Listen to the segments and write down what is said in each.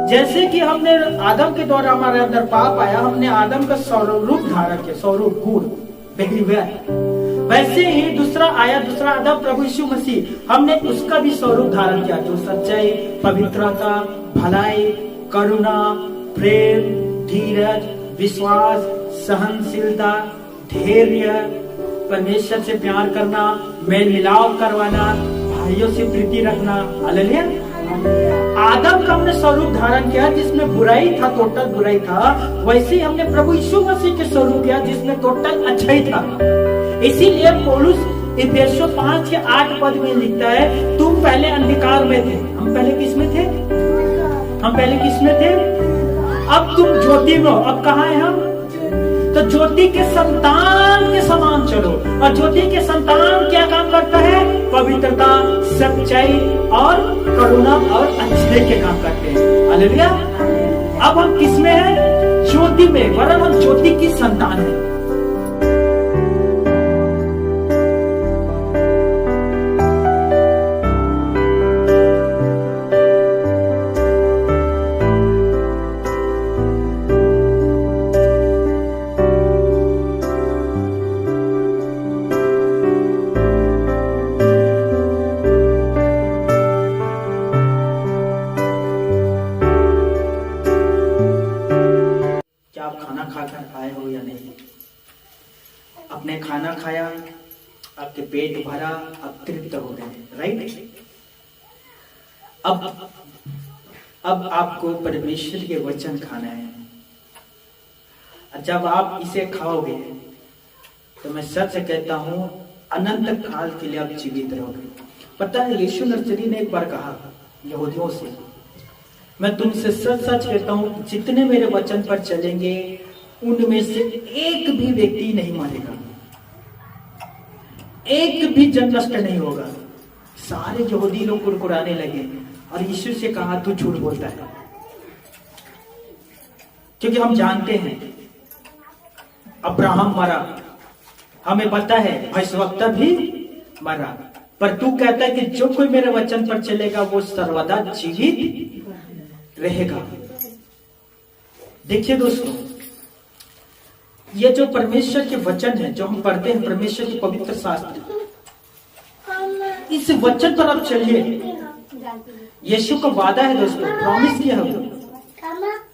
जैसे कि हमने आदम के द्वारा हमारे अंदर पाप आया, हमने आदम का स्वरूप धारण किया, स्वरूप गुण बिहेवियर, वैसे ही दूसरा आया, दूसरा आदम प्रभु यीशु मसीह, हमने उसका भी स्वरूप धारण किया, जो सच्चाई, पवित्रता, भलाई, करुणा, प्रेम, धीरज, विश्वास, सहनशीलता, धैर्य, परमेश्वर से प्यार करना, मेल मिलाप करवाना, भाइयों से प्रीति रखना। हालेलुया। आदम का हमने स्वरूप धारण किया जिसमें बुराई था, टोटल बुराई था, वैसे ही हमने प्रभु यीशु मसीह के स्वरूप किया जिसमें टोटल अच्छाई था। इसीलिए पौलुस इफिसियों 5:8 में लिखता है, तुम पहले अंधकार में थे। हम पहले किस में थे? हम पहले किस में थे? अब तुम ज्योति में हो। अब कहाँ है हम? तो ज्योति के संतान के समान चलो। और ज्योति के संतान क्या काम करता है? पवित्रता, सच्चाई और करुणा और अच्छाई के काम करते हैं। हालेलुया। अब हम किस में हैं? ज्योति में, वरन हम ज्योति की संतान हैं। आए हो या नहीं? आपने खाना खाया, आपके पेट भरा, आप तृप्त हो गए, राइट? अब आपको परमेश्वर के वचन खाना है। जब आप इसे खाओगे तो मैं सच कहता हूं, अनंत काल के लिए आप जीवित रहोगे। पता है, यीशु नसरी ने एक बार कहा यहूदियों से, मैं तुमसे सच सच कहता हूं, जितने मेरे वचन पर चलेंगे उनमें से एक भी व्यक्ति नहीं मरेगा, एक भी जन नष्ट नहीं होगा। सारे यहूदी लोग कुरकुराने लगे और यीशु से कहा, तू झूठ बोलता है। क्योंकि हम जानते हैं अब्राहम मरा, हमें पता है भविष्यवक्ता भी मरा, पर तू कहता है कि जो कोई मेरे वचन पर चलेगा वो सर्वदा जीवित रहेगा। देखिए दोस्तों, ये जो परमेश्वर के वचन है, जो हम पढ़ते हैं, परमेश्वर के पवित्र शास्त्र, इस वचन पर आप चलिए। यीशु का वादा है दोस्तों, प्रॉमिस किया है,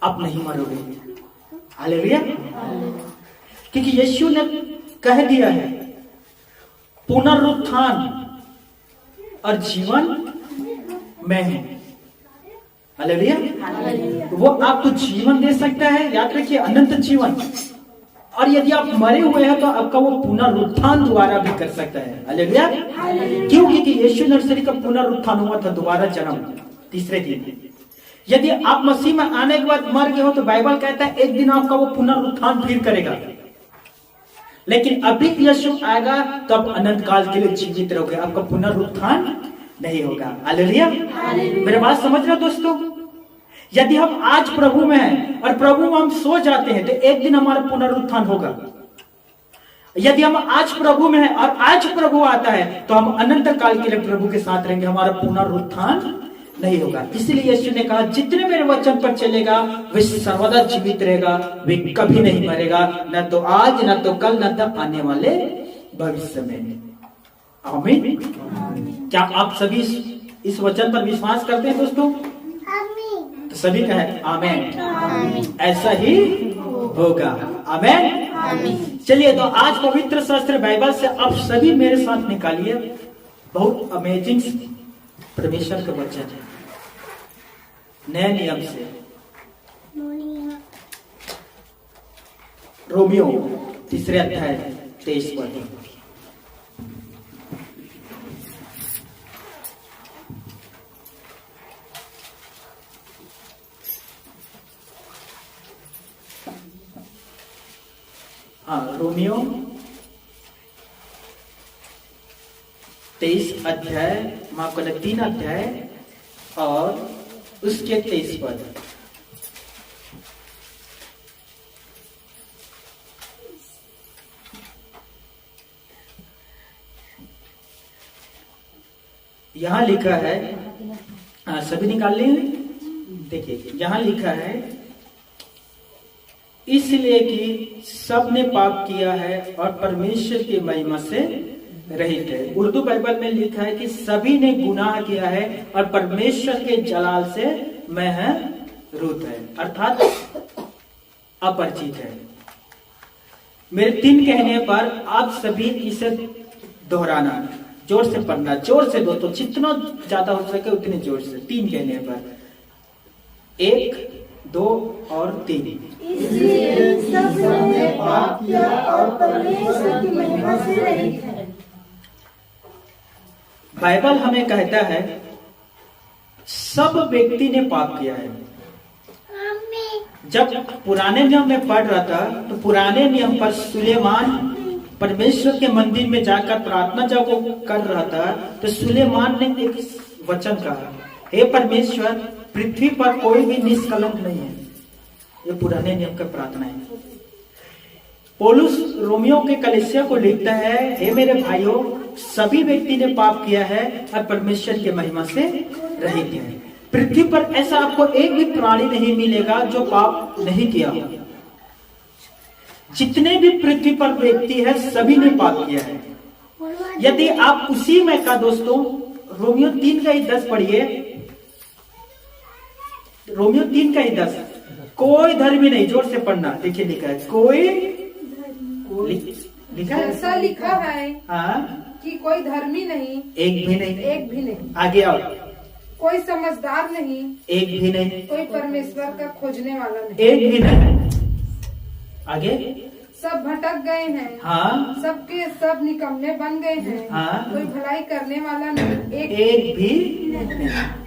आप नहीं मरोगे। हालेलुया। क्योंकि यीशु ने कह दिया है, पुनरुत्थान और जीवन मैं हूं। हालेलुया। वो आपको जीवन दे सकता है, याद रखिए, अनंत जीवन। और यदि आप मरे हुए हैं तो आपका वो पुनरुत्थान दोबारा भी कर सकता है। हालेलुया। क्यों? क्योंकि यीशु नसरी का पुनरुत्थान हुआ था, दोबारा जन्म, तीसरे दिन। यदि आप मसीह में आने के बाद मर गए हो तो बाइबल कहता है एक दिन आपका वो पुनरुत्थान फिर करेगा। लेकिन अभी यीशु आएगा तो आप अनंत काल के लिए जीवित रहोगे, आपका पुनरुत्थान नहीं होगा। हालेलुया। मेरे बात समझ रहे हो दोस्तों? यदि हम आज प्रभु में हैं और प्रभु में हम सो जाते हैं तो एक दिन हमारा पुनरुत्थान होगा। यदि हम आज प्रभु में हैं और आज प्रभु आता है तो हम अनंत काल के लिए प्रभु के साथ रहेंगे, हमारा पुनरुत्थान नहीं होगा। इसलिए यीशु ने कहा, जितने मेरे वचन पर चलेगा वे सर्वदा जीवित रहेगा, वे कभी नहीं मरेगा, न तो आज, न तो कल, न तो आने वाले भविष्य में। आमीन। क्या आप सभी इस वचन पर विश्वास करते हैं दोस्तों? तो सभी कहे आमीन। ऐसा ही होगा। आमीन। चलिए, तो आज पवित्र शास्त्र बाइबल से आप सभी मेरे साथ निकालिए, बहुत अमेजिंग परमेश्वर का वचन है, नए नियम से। रोमियो 3 अध्याय 23 पद। हाँ, रोमियो 23 अध्याय, माफ करना 3 अध्याय और उसके 23 पद। यहां लिखा है, सभी निकाल लिए, देखिए यहां लिखा है इसलिए कि सब ने पाप किया है और परमेश्वर की महिमा से रहित है। उर्दू बाइबल में लिखा है कि सभी ने गुनाह किया है और परमेश्वर के जलाल से महरूत है, अर्थात अपरिचित है। मेरे 3 कहने पर आप सभी इसे दोहराना, जोर से पढ़ना, जोर से दोस्तों, जितना ज्यादा हो सके उतने जोर से। 3 कहने पर 1, 2 और 3। इसलिए सबने पाप किया और परमेश्वर की महिमा से रहित है। बाइबल हमें कहता है सब व्यक्ति ने पाप किया है। जब पुराने नियम में पढ़ रहा था तो पुराने नियम पर सुलेमान परमेश्वर के मंदिर में जाकर प्रार्थना जब वो कर रहा था तो सुलेमान ने एक वचन कहा, हे परमेश्वर, पृथ्वी पर कोई भी निष्कलंक नहीं है। ये पुराने नियम का प्रार्थना है। पौलुस रोमियो के कलीसिया को लिखता है, हे मेरे भाइयों, सभी व्यक्ति ने पाप किया है और परमेश्वर की महिमा से रहित है। पृथ्वी पर ऐसा आपको एक भी प्राणी नहीं मिलेगा जो पाप नहीं किया हो। जितने भी पृथ्वी पर व्यक्ति है सभी ने पाप किया है। यदि आप उसी में का दोस्तों रोमियो 3 का ही 10 पढ़िए, रोमियो 3 का ही 10, कोई धर्मी नहीं, जोर से पढ़ना। देखिए लिखा है कोई लिखा है, ऐसा लिखा है हाँ, कि कोई धर्मी नहीं, एक भी नहीं, एक भी नहीं, आगे आओ, कोई समझदार नहीं, एक भी नहीं, कोई परमेश्वर का खोजने वाला नहीं, एक भी नहीं, आगे, सब भटक गए हैं, हाँ, सबके सब निकम्मे बन गए हैं, हाँ, कोई भलाई करने वाला नहीं, एक भी नहीं।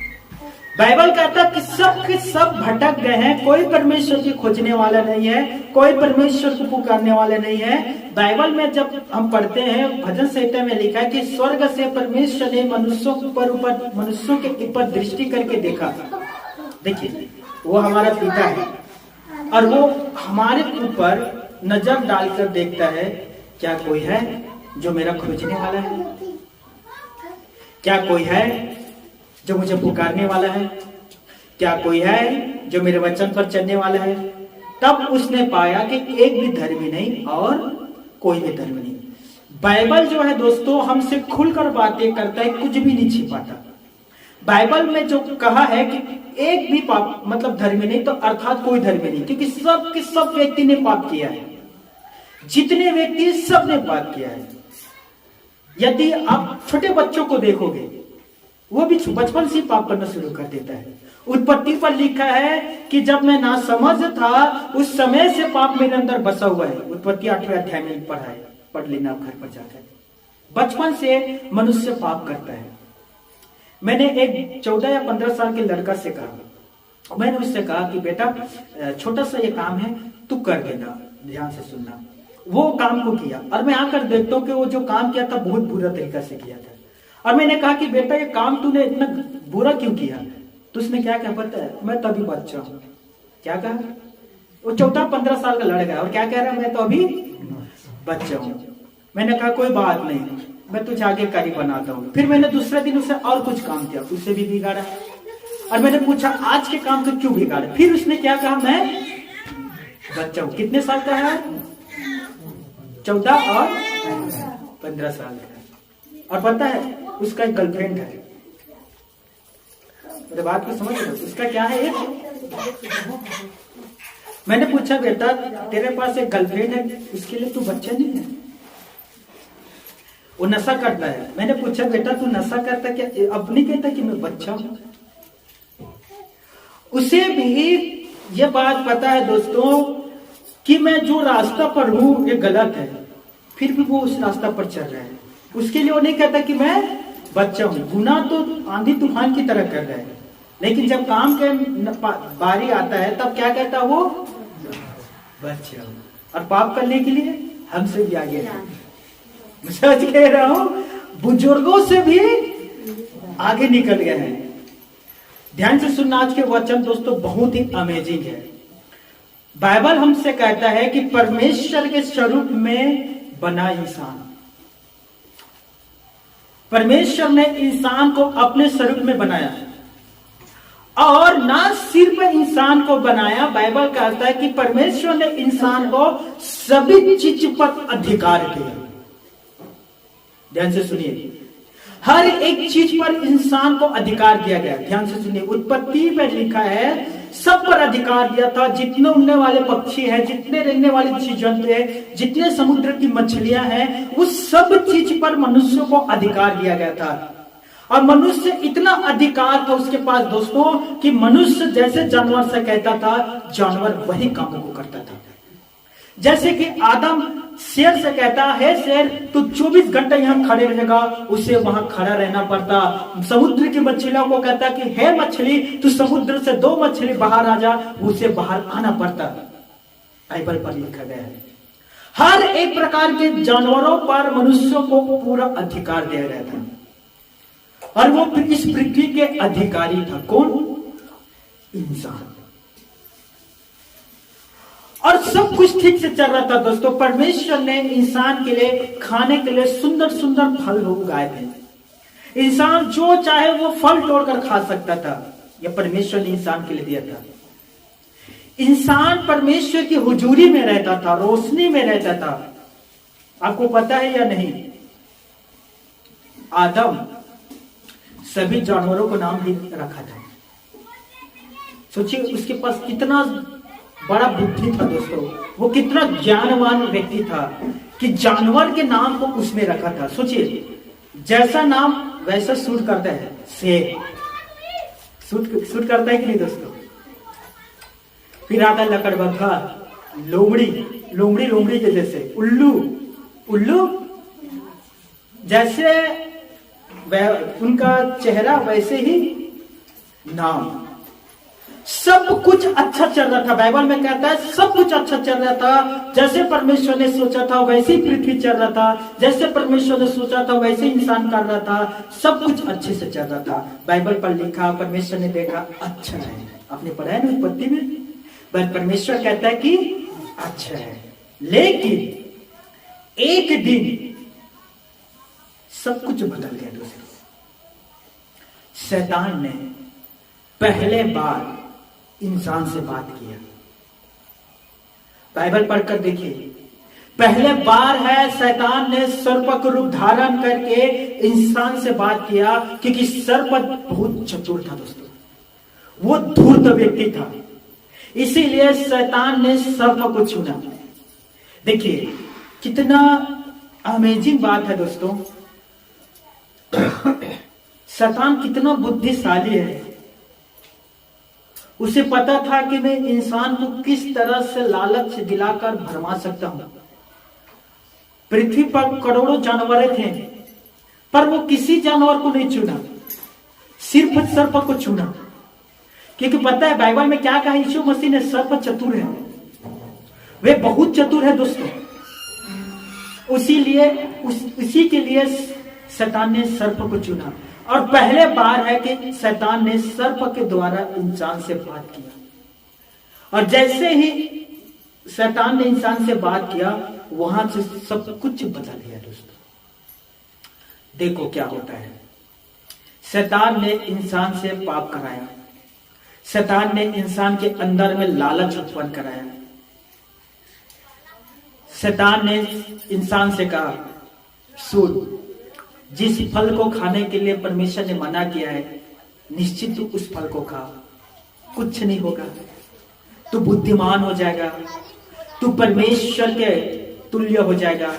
बाइबल कहता है कि सब के सब भटक गए हैं, कोई परमेश्वर की खोजने वाला नहीं है, कोई परमेश्वर को पुकारने वाला नहीं है। बाइबल में जब हम पढ़ते हैं भजन संहिता में लिखा है कि स्वर्ग से परमेश्वर ने मनुष्यों के ऊपर दृष्टि करके देखा। देखिए वो हमारा पिता है और वो हमारे ऊपर नजर डालकर देखता है, क्या कोई है जो मेरा खोजने वाला है? क्या कोई है जो मुझे पुकारने वाला है? क्या कोई है जो मेरे वचन पर चलने वाला है? तब उसने पाया कि एक भी धर्मी नहीं और कोई भी धर्मी नहीं। बाइबल जो है दोस्तों हमसे खुलकर बातें करता है, कुछ भी नहीं छिपाता। बाइबल में जो कहा है कि एक भी पाप मतलब धर्मी नहीं, तो अर्थात कोई धर्मी नहीं, क्योंकि सब के सब व्यक्ति ने पाप किया है। जितने व्यक्ति सब ने पाप किया है। यदि आप छोटे बच्चों को देखोगे वो भी बचपन से पाप करना शुरू कर देता है। उत्पत्ति पर लिखा है कि जब मैं नासमझ था उस समय से पाप मेरे अंदर बसा हुआ है। उत्पत्ति 8वें अध्याय में पढ़ा है, पढ़ लेना घर पर जाकर। बचपन से मनुष्य पाप करता है। मैंने एक 14 या 15 साल के लड़का से कहा, मैंने उससे कहा कि बेटा छोटा सा ये काम है, तू कर देना, ध्यान से सुनना। वो काम को किया और मैं आकर देखता हूँ कि वो जो काम किया था बहुत बुरा तरीका से किया था। और मैंने कहा कि बेटा ये काम तूने इतना बुरा क्यों किया? तो उसने क्या कहा पता है? मैं तो अभी बच्चा हूं। क्या कहा? वो 14-15 साल का लड़का है और क्या कह रहा है? मैं तो अभी बच्चा हूं। मैंने कहा कोई बात नहीं, मैं तुझे आगे कारी बनाता हूँ। फिर मैंने दूसरे दिन उसे और कुछ काम किया, उससे भी बिगाड़ा। और मैंने पूछा आज के काम को क्यों बिगाड़ा? फिर उसने क्या कहा? मैं बच्चा हूं। कितने साल का है? 14 और 15 साल का। और पता है उसका एक गर्लफ्रेंड है। मेरे बात को समझ लो, उसका क्या है? एक मैंने पूछा बेटा तेरे पास एक गर्लफ्रेंड है, उसके लिए तू बच्चा नहीं है? वो नशा करता है। मैंने पूछा बेटा तू नशा करता क्या? अब नहीं कहता कि मैं बच्चा हूं। उसे भी ये बात पता है दोस्तों कि मैं जो रास्ता पर हूं ये गलत है, फिर भी वो उस रास्ता पर चल रहा है। उसके लिए वो नहीं कहता कि मैं बच्चा हूं। गुनाह तो आंधी तूफान की तरह कर रहा है, लेकिन जब काम के बारी आता है तब क्या कहता वो? बच्चा हूं। और पाप करने के लिए हमसे भी आगे है। मैं सच कह रहा हूं, बुजुर्गों से भी आगे निकल गए हैं। ध्यान से सुनना, आज के वचन दोस्तों बहुत ही अमेजिंग है। बाइबल हमसे कहता है कि परमेश्वर के स्वरूप में बना इंसान, परमेश्वर ने इंसान को अपने स्वरूप में बनाया और ना सिर्फ इंसान को बनाया, बाइबल कहता है कि परमेश्वर ने इंसान को सभी चीज पर अधिकार दिया। ध्यान से सुनिए, हर एक चीज पर इंसान को अधिकार दिया गया। ध्यान से सुनिए, उत्पत्ति में लिखा है सब पर अधिकार दिया था। जितने उड़ने वाले पक्षी हैं, जितने रहने वाले जीव जंतु हैं, जितने समुद्र की मछलियां हैं, उस सब चीज पर मनुष्य को अधिकार दिया गया था। और मनुष्य इतना अधिकार था उसके पास दोस्तों कि मनुष्य जैसे जानवर से कहता था, जानवर वही कामों को करता था। जैसे कि आदम शेर से कहता है, शेर तू 24 घंटे यहां खड़े रहेगा, उसे वहां खड़ा रहना पड़ता। समुद्र की मछलियों को कहता कि हे मछली तू समुद्र से 2 मछली बाहर आ जा, उसे बाहर आना पड़ता। बाइबल पर लिखा गया है हर एक प्रकार के जानवरों पर मनुष्यों को पूरा अधिकार दिया गया था। और वो इस पृथ्वी के अधिकारी था। कौन? इंसान। और सब कुछ ठीक से चल रहा था दोस्तों। परमेश्वर ने इंसान के लिए खाने के लिए सुंदर सुंदर फल उगाए थे। इंसान जो चाहे वो फल तोड़कर खा सकता था। यह परमेश्वर ने इंसान के लिए दिया था। इंसान परमेश्वर की हुजूरी में रहता था, रोशनी में रहता था। आपको पता है या नहीं, आदम सभी जानवरों को नाम भी रखा था। सोचिए उसके पास कितना बड़ा बुद्धि था दोस्तों, वो कितना ज्ञानवान व्यक्ति था कि जानवर के नाम को उसने रखा था। सोचिए जैसा नाम वैसा सूट करता है। शेर सूट करता है कि नहीं दोस्तों? फिर आता लकड़बग्घा, लोमड़ी के जैसे, उल्लू जैसे उनका चेहरा वैसे ही नाम। सब कुछ अच्छा चल रहा था। बाइबल में कहता है सब कुछ अच्छा चल रहा था। जैसे परमेश्वर ने सोचा था वैसे ही पृथ्वी चल रहा था। जैसे परमेश्वर ने सोचा था वैसे ही इंसान कर रहा था। सब कुछ अच्छे से चल रहा था। बाइबल पर लिखा, परमेश्वर ने देखा अच्छा है। आपने पढ़ा है ना उत्पत्ति में, परमेश्वर कहता है कि अच्छा है। लेकिन एक दिन सब कुछ बदल गया दोस्तों। शैतान ने पहले बार इंसान से बात किया। बाइबल पढ़कर देखिए, पहले बार है शैतान ने सर्प का रूप धारण करके इंसान से बात किया। क्योंकि सर्प बहुत चतुर था दोस्तों, वो धूर्त व्यक्ति था, इसीलिए शैतान ने सर्प को चुना। देखिए कितना अमेजिंग बात है दोस्तों। शैतान कितना बुद्धिशाली है। उसे पता था कि मैं इंसान को किस तरह से लालच दिलाकर भरमा सकता हूं। पृथ्वी पर करोड़ों जानवर थे, पर वो किसी जानवर को नहीं चुना, सिर्फ सर्प को चुना। क्योंकि पता है बाइबल में क्या कहा, यीशु मसीह ने सर्प चतुर है, वे बहुत चतुर है दोस्तों। उसी के लिए शैतान ने सर्प को चुना। और पहले बार है कि शैतान ने सर्प के द्वारा इंसान से बात किया। और जैसे ही शैतान ने इंसान से बात किया, वहां से सब कुछ बदल गया दोस्तों। देखो क्या होता है। शैतान ने इंसान से पाप कराया। शैतान ने इंसान के अंदर में लालच उत्पन्न कराया। शैतान ने इंसान से कहा, सुन, जिस फल को खाने के लिए परमेश्वर ने मना किया है, निश्चित तू उस फल को खा, कुछ नहीं होगा, तू बुद्धिमान हो जाएगा, तू परमेश्वर के तुल्य हो जाएगा।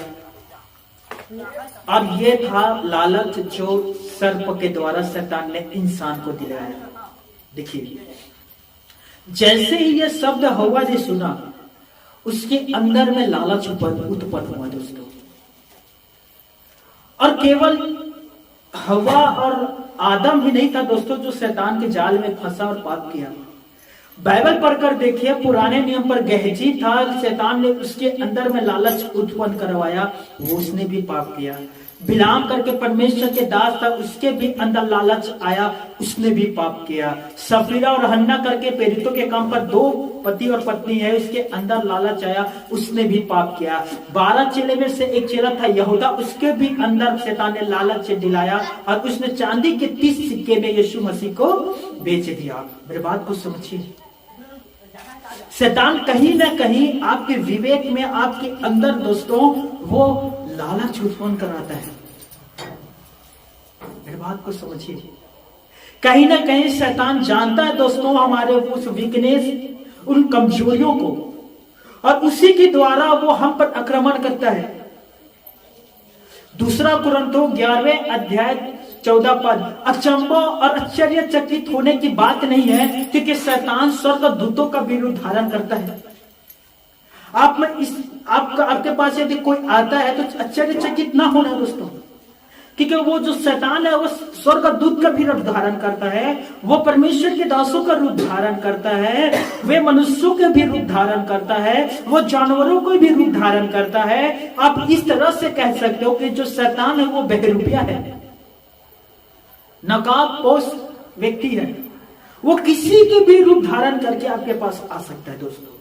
और ये था लालच जो सर्प के द्वारा शैतान ने इंसान को दिलाया। देखिए जैसे ही ये शब्द हवा ने सुना, उसके अंदर में लालच उत्पन्न हुआ दोस्तों। और केवल हवा और आदम ही नहीं था दोस्तों जो शैतान के जाल में फंसा और पाप किया। बाइबल पढ़कर देखिए, पुराने नियम पर गेहजी था, शैतान ने उसके अंदर में लालच उत्पन्न करवाया, वो उसने भी पाप किया। बिलाम करके परमेश्वर के दास था, उसके भी अंदर लालच आया, उसने भी पाप किया। सफीरा और हन्ना करके प्रेरितों के काम पर 2 पति और पत्नी है, उसके अंदर लालच आया, उसने भी पाप किया। 12 चेले में से एक चेला था यहूदा, उसके भी अंदर शैतान ने लालच से दिलाया और उसने चांदी के 30 सिक्के में यीशु मसीह को बेच दिया। मेरे बात को समझिए, शैतान कहीं ना कहीं आपके विवेक में, आपके अंदर दोस्तों, वो लालच उत्पन्न कराता है। मेरी बात को समझिए, कहीं ना कहीं शैतान जानता है दोस्तों हमारे उस वीकनेस, उन कमजोरियों को, और उसी के द्वारा वो हम पर आक्रमण करता है। 2 कुरिन्थियों 11वें अध्याय 14 पद, अचंभा और आश्चर्यचकित होने की बात नहीं है, क्योंकि शैतान स्वर्गदूतों का भी रूप धारण करता है। आप में आपके पास यदि कोई आता है तो आश्चर्यचकित ना होना दोस्तों, क्योंकि वो जो शैतान है वो स्वर्गदूत का भी रूप धारण करता है, वो परमेश्वर के दासों का रूप धारण करता है, वे मनुष्यों के भी रूप धारण करता है, वो जानवरों को भी रूप धारण करता है। आप इस तरह से कह सकते हो कि जो शैतान है वो बहरूपिया है, नकाबपोश व्यक्ति है, वो किसी के भी रूप धारण करके आपके पास आ सकता है दोस्तों,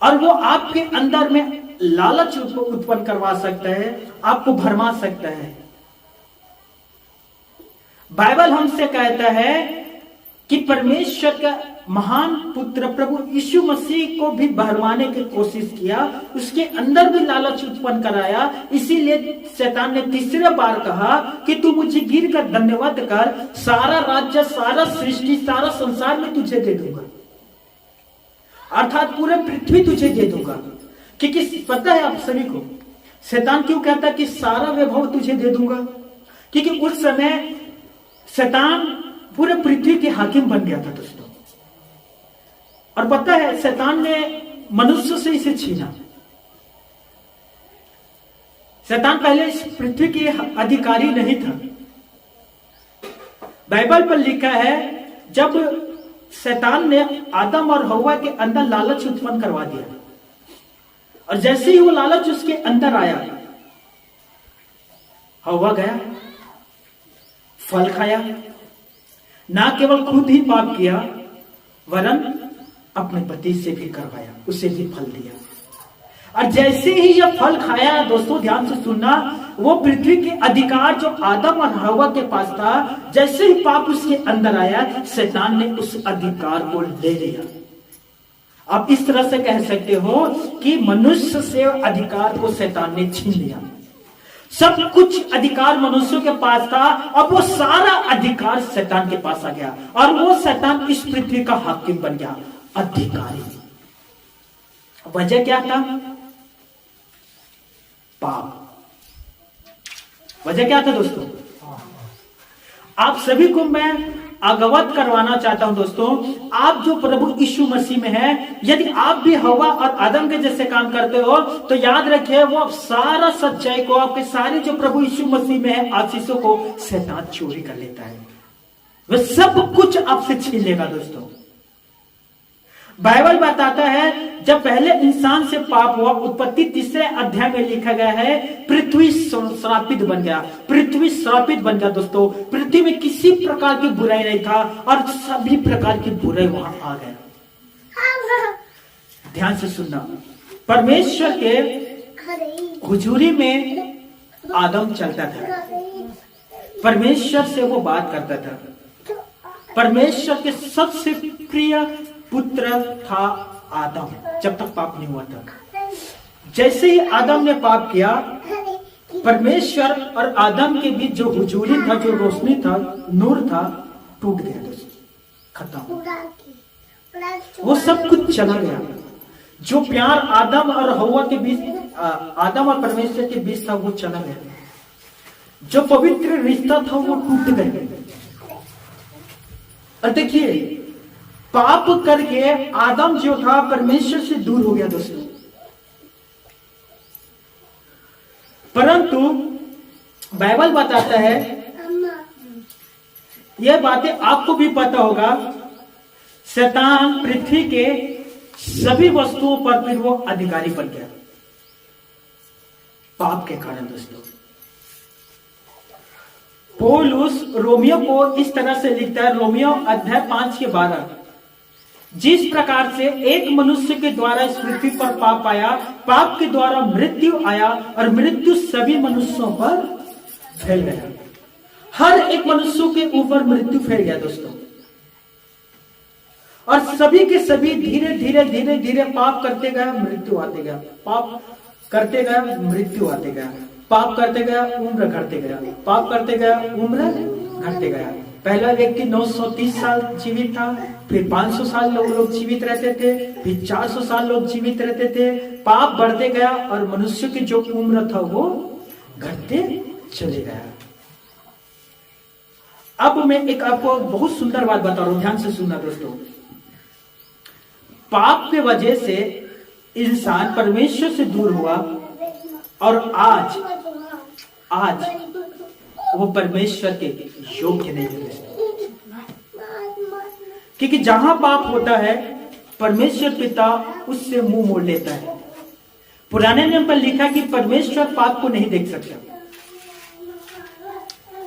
और वो आपके अंदर में लालच उत्पन्न करवा सकता है, आपको भरमा सकता है। बाइबल हमसे कहता है कि परमेश्वर का महान पुत्र प्रभु यीशु मसीह को भी भरमाने की कोशिश किया, उसके अंदर भी लालच उत्पन्न कराया। इसीलिए शैतान ने 3रे बार कहा कि तू मुझे गिर कर धन्यवाद कर, सारा राज्य, सारा सृष्टि, सारा संसार में तुझे दे दूंगा, अर्थात पूरे पृथ्वी तुझे दे दूंगा। क्योंकि पता है आप सभी को शैतान क्यों कहता है कि सारा वैभव तुझे दे दूंगा? क्योंकि उस समय शैतान पूरे पृथ्वी के हाकिम बन गया था दोस्तों, और पता है शैतान ने मनुष्य से इसे छीना। शैतान पहले इस पृथ्वी के अधिकारी नहीं था। बाइबल पर लिखा है जब शैतान ने आदम और हव्वा के अंदर लालच उत्पन्न करवा दिया, और जैसे ही वो लालच उसके अंदर आया, हव्वा गया, फल खाया, ना केवल खुद ही पाप किया वरन अपने पति से भी करवाया, उसे भी फल दिया। और जैसे ही यह फल खाया दोस्तों, ध्यान से सुनना, वो पृथ्वी के अधिकार जो आदम और हव्वा के पास था, जैसे ही पाप उसके अंदर आया, शैतान ने उस अधिकार को ले लिया। आप इस तरह से कह सकते हो कि मनुष्य से अधिकार को शैतान ने छीन लिया। सब कुछ अधिकार मनुष्यों के पास था, अब वो सारा अधिकार शैतान के पास आ गया, और वो शैतान इस पृथ्वी का हाकिम बन गया, अधिकारी। वजह क्या था? पाप। वजह क्या था दोस्तों? आप सभी को मैं अवगत करवाना चाहता हूं दोस्तों, आप जो प्रभु यीशु मसीह में है, यदि आप भी हव्वा और आदम के जैसे काम करते हो तो याद रखिए वो सारा सच्चाई को, आपके सारे जो प्रभु यीशु मसीह में है आशीषों को शैतान चोरी कर लेता है, वह सब कुछ आपसे छीन लेगा दोस्तों। बाइबल बताता है जब पहले इंसान से पाप हुआ, उत्पत्ति 3 अध्याय में लिखा गया है, पृथ्वी श्रापित बन गया, पृथ्वी श्रापित बन गया दोस्तों। पृथ्वी में किसी प्रकार की बुराई नहीं था, और सभी प्रकार की बुराई वहां आ गया। ध्यान से सुनना, परमेश्वर के हुजूरी में आदम चलता था, परमेश्वर से वो बात करता था, परमेश्वर के सबसे प्रिय पुत्र था आदम, जब तक पाप नहीं हुआ था। जैसे ही आदम ने पाप किया, परमेश्वर और आदम के बीच जो हुजूरी था, जो रोशनी था, नूर था, टूट गया दोस्तों, खत्म। वो सब कुछ चला गया। जो प्यार आदम और हव्वा के बीच, आदम और परमेश्वर के बीच था, वो चला गया। जो पवित्र रिश्ता था वो टूट गया। और देखिए, पाप करके आदम जो था परमेश्वर से दूर हो गया दोस्तों। परंतु बाइबल बताता है, यह बातें आपको भी पता होगा, शैतान पृथ्वी के सभी वस्तुओं पर फिर वो अधिकारी बन गया। पाप के कारण दोस्तों। पौलुस रोमियो को इस तरह से लिखता है, रोमियो अध्याय 5:12, जिस प्रकार से एक मनुष्य के द्वारा इस पृथ्वी पर पाप आया, पाप के द्वारा मृत्यु आया और मृत्यु सभी मनुष्यों पर फैल गया। हर एक मनुष्य के ऊपर मृत्यु फैल गया दोस्तों, और सभी के सभी धीरे धीरे धीरे धीरे पाप करते गए, मृत्यु आते गया, पाप करते गए, मृत्यु आते गया, पाप करते गया, उम्र घटते गया, पाप करते गया, उम्र घटते गया। पहला व्यक्ति 930 साल जीवित था, फिर 500 साल लोग जीवित रहते थे, फिर 400 साल लोग जीवित रहते थे। पाप बढ़ते गया और मनुष्य की जो उम्र था वो घटते चले गया। अब मैं एक आपको बहुत सुंदर बात बता रहा हूं, ध्यान से सुनना दोस्तों। पाप के वजह से इंसान परमेश्वर से दूर हुआ और आज वो परमेश्वर के योग्य नहीं है, क्योंकि जहां पाप होता है परमेश्वर पिता उससे मुंह मोड़ लेता है। पुराने नियम पर लिखा कि परमेश्वर पाप को नहीं देख सकता।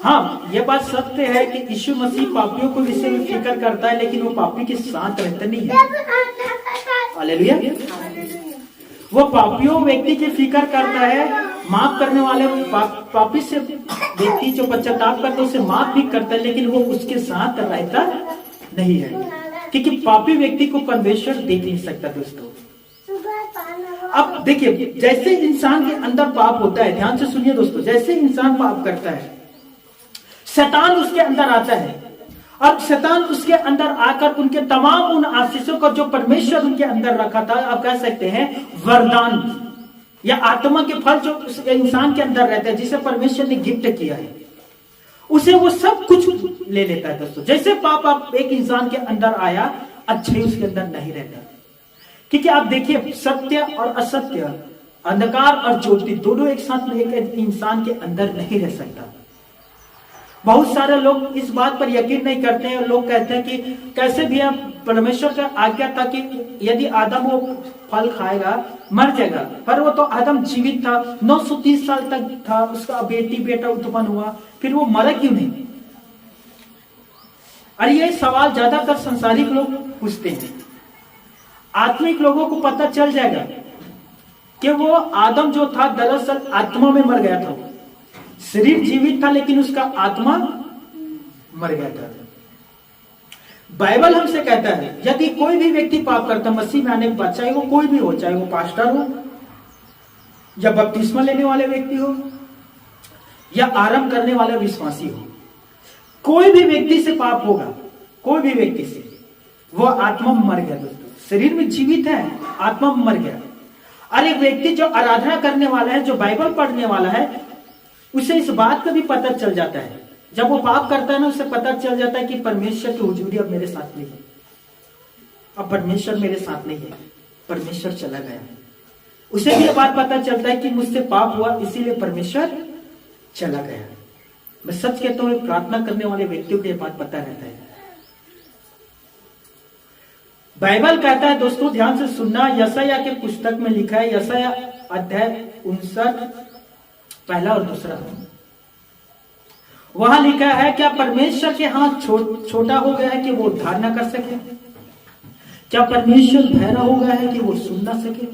हाँ, यह बात सत्य है कि यीशु मसीह पापियों को विषय में फिक्र करता है, लेकिन वो पापी के साथ रहता नहीं है। हालेलुया। वो पापियों व्यक्ति की फिक्र करता है, माफ करने वाले पापी से व्यक्ति जो पश्चाताप करता है उसे माफ भी करता है, लेकिन वो उसके साथ रहता नहीं है, क्योंकि पापी व्यक्ति को परमेश्वर देख नहीं सकता दोस्तों। अब देखिए, जैसे इंसान के अंदर पाप होता है, ध्यान से सुनिए दोस्तों, जैसे इंसान पाप करता है शैतान उसके अंदर आता है, और शैतान उसके अंदर आकर उनके तमाम उन आशीषों को जो परमेश्वर उनके अंदर रखा था, आप कह सकते हैं वरदान या आत्मा के फल जो उस इंसान के अंदर रहते हैं, जिसे परमेश्वर ने गिफ्ट किया है, उसे वो सब कुछ ले लेता है दोस्तों। जैसे पाप आप एक इंसान के अंदर आया, अच्छाई उसके अंदर नहीं रहता, क्योंकि आप देखिए सत्य और असत्य, अंधकार और ज्योति दोनों एक साथ में एक इंसान के अंदर नहीं रह सकता। बहुत सारे लोग इस बात पर यकीन नहीं करते हैं, और लोग कहते हैं कि कैसे भी हम परमेश्वर का आज्ञा था कि यदि आदम वो फल खाएगा मर जाएगा, पर वो तो आदम जीवित था, 930 साल तक था, उसका बेटा उत्पन्न हुआ, फिर वो मरा क्यों नहीं? और ये सवाल ज्यादातर संसारिक लोग पूछते हैं। आत्मिक लोगों को पता चल जाएगा कि वो आदम जो था दरअसल आत्मा में मर गया था, शरीर जीवित था लेकिन उसका आत्मा मर गया था। बाइबल हमसे कहता है यदि कोई भी व्यक्ति पाप करता मसीह में आने के बाद, चाहे वो कोई भी हो, चाहे वो पास्टर हो या बपतिस्मा लेने वाले व्यक्ति हो या आरंभ करने वाला विश्वासी हो, कोई भी व्यक्ति से पाप होगा, कोई भी व्यक्ति से, वो आत्मा मर गया दोस्तों। शरीर में जीवित है, आत्मा मर गया। और एक व्यक्ति जो आराधना करने वाला है, जो बाइबल पढ़ने वाला है, उसे इस बात का भी पता चल जाता है, जब वो पाप करता है ना, उसे पता चल जाता है कि परमेश्वर की हुजूरी अब मेरे साथ नहीं है, अब परमेश्वर मेरे साथ नहीं है, परमेश्वर चला गया। उसे भी ये बात पता चलता है कि मुझसे पाप हुआ, इसीलिए परमेश्वर चला गया। मैं सच कहता हूं, प्रार्थना करने वाले व्यक्तियों को यह बात पता रहता है। बाइबल कहता है दोस्तों, ध्यान से सुनना, यशायाह के पुस्तक में लिखा है, यशायाह अध्याय 59 पहला और दूसरा, वहां लिखा है, क्या परमेश्वर के हाथ छोटा हो गया है कि वो उद्धार ना कर सके? क्या परमेश्वर बहरा हो गया है कि वो सुन ना सके?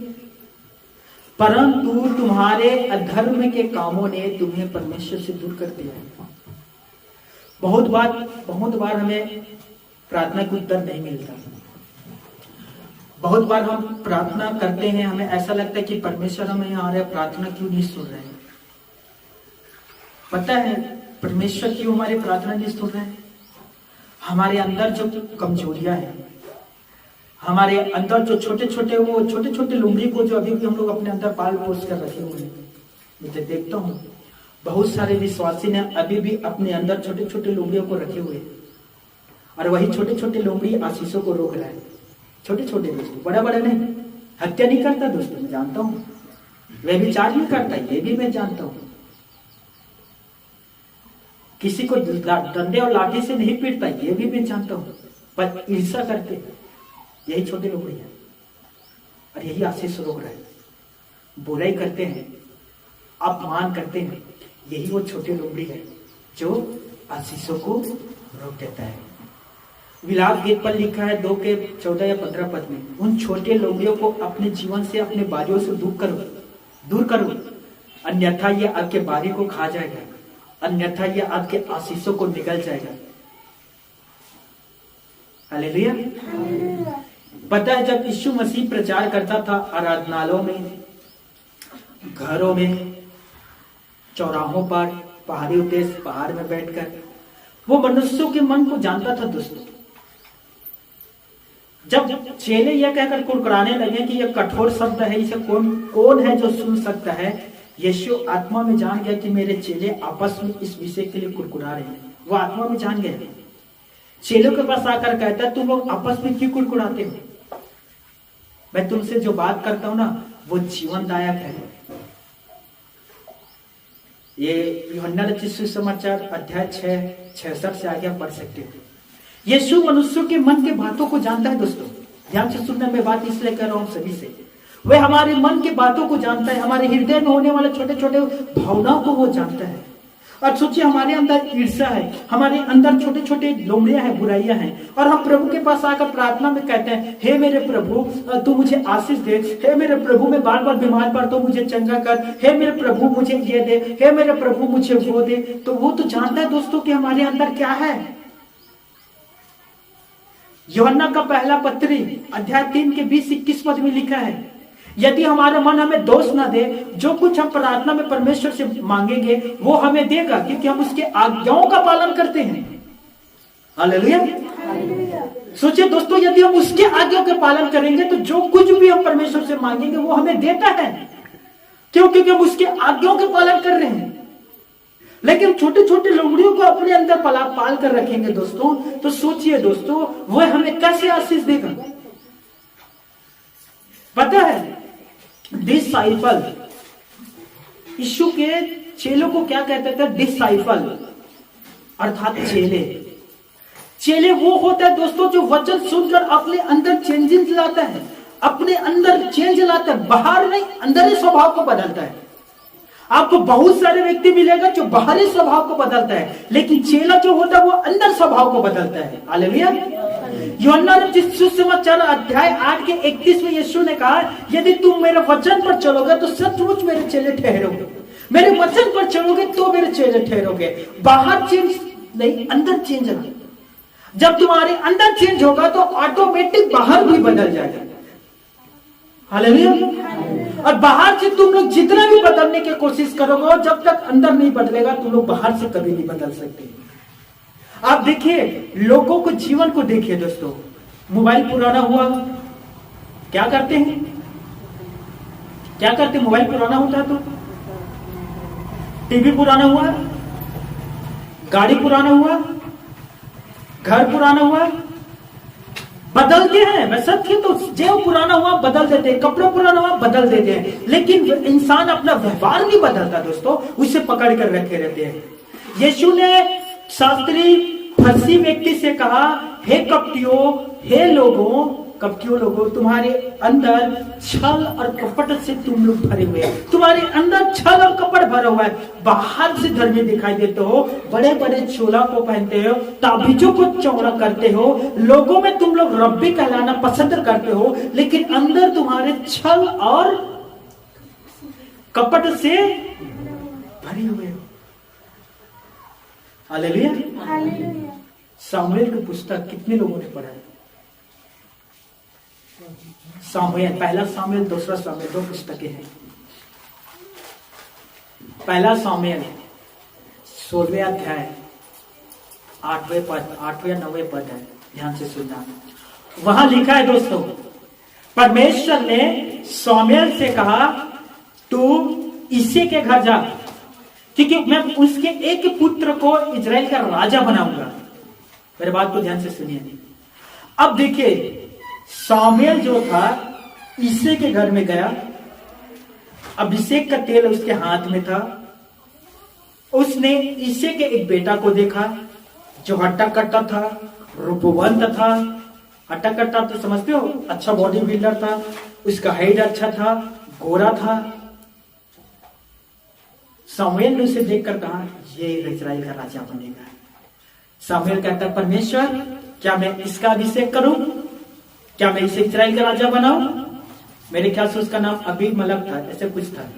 परंतु तुम्हारे अधर्म के कामों ने तुम्हें परमेश्वर से दूर कर दिया है। बहुत बार हमें प्रार्थना का उत्तर नहीं मिलता। बहुत बार हम प्रार्थना करते हैं, हमें ऐसा लगता है कि परमेश्वर हमें यहाँ आ रहे, प्रार्थना क्यों नहीं सुन रहे हैं? पता है परमेश्वर क्यों हमारी प्रार्थना नहीं सुन रहे हैं? हमारे अंदर जो कमजोरियां हैं, हमारे अंदर जो छोटे छोटे लुमड़ी को जो अभी भी हम लोग अपने अंदर पाल पोस कर रखे हुए हैं। मैं देखता हूँ बहुत सारे विश्वासी ने अभी भी अपने अंदर छोटे छोटे लुमड़ियों को रखे हुए, और वही छोटे छोटे लुमड़ी आशीषों को रोक रहा है। छोटे छोटे दोस्तों, बड़ा बड़ा नहीं। हत्या नहीं करता दोस्तों, मैं जानता हूँ। व्यभिचार नहीं करता, ये भी मैं जानता हूँ। किसी को डंडे और लाठी से नहीं पीटता, ये भी मैं जानता हूँ। पर ईर्ष्या करके, यही छोटे लोग हैं, और यही आशीष रोक रहे हैं। बुराई करते हैं अपमान करते हैं, यही वो छोटे लोमड़ी है जो आशीषों को रोक देता है। विलाप गीत पर लिखा है 2 के 14 या 15 पद में, उन छोटे लोमड़ियों को अपने जीवन से, अपने बारियों से दूर करो, अन्यथा ये आपके बारी को खा जाएगा, अन्यथा ये आपके आशीषों को निगल जाएगा। हालेलुया। पता है, जब यीशु मसीह प्रचार करता था आराधनालयों में, घरों में, चौराहों पर, पहाड़ी उद्देश्य पहाड़ में बैठकर, वो मनुष्यों के मन को जानता था दोस्तों। जब चेले यह कहकर कुड़कुड़ाने लगे कि यह कठोर शब्द है, इसे कौन है जो सुन सकता है, यीशु आत्मा में जान गया कि मेरे चेले आपस में इस विषय के लिए कुड़कुड़ा रहे हैं। वो आत्मा में जान गया। चेलों के पास आकर कहता है, तुम लोग आपस में क्यों कुड़कुड़ाते हो? मैं तुमसे जो बात करता हूं ना, वो जीवनदायक है। ये यूहन्ना रचित सुसमाचार अध्याय 6:66 से आगे पढ़ सकते हो। यीशु मनुष्यों के मन के बातों को जानता है दोस्तों। ध्यान से सुनना, मैं बात इसलिए कर रहा हूं सभी से। वह हमारे मन के बातों को जानता है, हमारे हृदय में होने वाले छोटे छोटे भावनाओं को वो जानता है। और सोचिए, हमारे अंदर ईर्ष्या है, हमारे अंदर छोटे छोटे लोमड़ियां हैं, बुराइयां हैं, और हम प्रभु के पास आकर प्रार्थना में कहते हैं, हे मेरे प्रभु तू मुझे आशीष दे, हे मेरे प्रभु मैं बार बार बीमार पड़ तो मुझे चंगा कर, हे मेरे प्रभु मुझे ये दे, हे मेरे प्रभु मुझे वो दे। तो वो तो जानता है दोस्तों कि हमारे अंदर क्या है। यूहन्ना का पहला पत्री अध्याय 3 के 20-21 पद में लिखा है, यदि हमारा मन हमें दोष ना दे, जो कुछ हम प्रार्थना में परमेश्वर से मांगेंगे वो हमें देगा, क्योंकि हम उसके आज्ञाओं का पालन करते हैं। हालेलुया। सोचिए दोस्तों, यदि हम उसके आज्ञाओं के पालन करेंगे तो जो कुछ भी हम परमेश्वर से मांगेंगे वो हमें देता है। क्यों? क्योंकि हम उसके आज्ञाओं के पालन कर रहे हैं। लेकिन छोटे छोटे लोमड़ियों को अपने अंदर पाल कर रखेंगे दोस्तों, तो सोचिए दोस्तों, वह हमें कैसे आशीष देगा। पता है, डिसाइपल, यीशु के चेलों को क्या कहते थे? डिसाइपल अर्थात चेले। चेले वो होता है दोस्तों जो वचन सुनकर अपने अंदर चेंजिंग लाता है, अपने अंदर चेंज लाता है, बाहर नहीं अंदर ही स्वभाव को बदलता है। आपको बहुत सारे व्यक्ति मिलेगा जो बाहरी स्वभाव को बदलता है, लेकिन चेला जो होता है वो अंदर स्वभाव को बदलता है। हालेलुया। यूहन्ना रचित सुसमाचार अध्याय 8 के 31 में यीशु ने कहा, यदि तुम मेरे वचन पर चलोगे तो सचमुच मेरे चेले ठहरोगे, मेरे वचन पर चलोगे तो मेरे चेले ठहरोगे। बाहर चेंज नहीं, अंदर चेंज ना। जब तुम्हारे अंदर चेंज होगा तो ऑटोमेटिक बाहर भी बदल जाएगा। हालेलुया। और बाहर से तुम लोग जितना भी बदलने की कोशिश करोगे, जब तक अंदर नहीं बदलेगा तुम लोग बाहर से कभी नहीं बदल सकते। आप देखिए, लोगों को, जीवन को देखिए दोस्तों। मोबाइल पुराना हुआ, क्या करते हैं? क्या करते? मोबाइल पुराना होता है तो टीवी पुराना हुआ, गाड़ी पुराना हुआ, घर पुराना हुआ, बदलते हैं। मैं सत्य तो जो पुराना हुआ बदल देते हैं, कपड़ा पुराना हुआ बदल देते हैं, लेकिन इंसान अपना व्यवहार नहीं बदलता दोस्तों, उसे पकड़ कर रखे रहते हैं। यीशु ने शास्त्री फरीसी व्यक्ति से कहा, हे कपटियों, हे लोगों, कपटियों लोगों, तुम्हारे अंदर छल और कपट से तुम लोग भरे हुए हैं। तुम्हारे अंदर छल और कपट भरा हुआ है। बाहर से धर्मी दिखाई देते हो, बड़े बड़े चोला को पहनते हो, ताबीजों को चौड़ा करते हो, लोगों में तुम लोग रब्बी कहलाना पसंद करते हो, लेकिन अंदर तुम्हारे छल और कपट से भरे हुए हो। हालेलुया। सामुएल की पुस्तक कितने लोगों ने पढ़ा है? सामुएल, पहला सामुएल, दूसरा सामुएल, 2 पुस्तकें हैं। पहला सामुएल 16वें अध्याय 8वें पद, 8वें 9वें पद है, ध्यान से सुनना। वहां लिखा है दोस्तों, परमेश्वर ने सामुएल से कहा, तू इसे के घर जा, क्योंकि मैं उसके एक पुत्र को इजराइल का राजा बनाऊंगा। मेरे बात को ध्यान से सुनिए। अब देखिए, सामुएल जो था ईसे के घर में गया, अभिषेक का तेल उसके हाथ में था। उसने ईसे के एक बेटा को देखा जो हट्टा कट्टा था, रूपवंत था। हट्टा कट्टा तो समझते हो, अच्छा बॉडी बिल्डर था, उसका हाइट अच्छा था, गोरा था। सामुएल ने उसे देखकर कहा, ये इस्राएल का राजा बनेगा। सामुएल कहता है, परमेश्वर क्या मैं इसका अभिषेक करूं? क्या मैं इसे इस्राएल का राजा बनाऊं? मेरे ख्याल से उसका नाम अबीमलेक था, ऐसे कुछ था।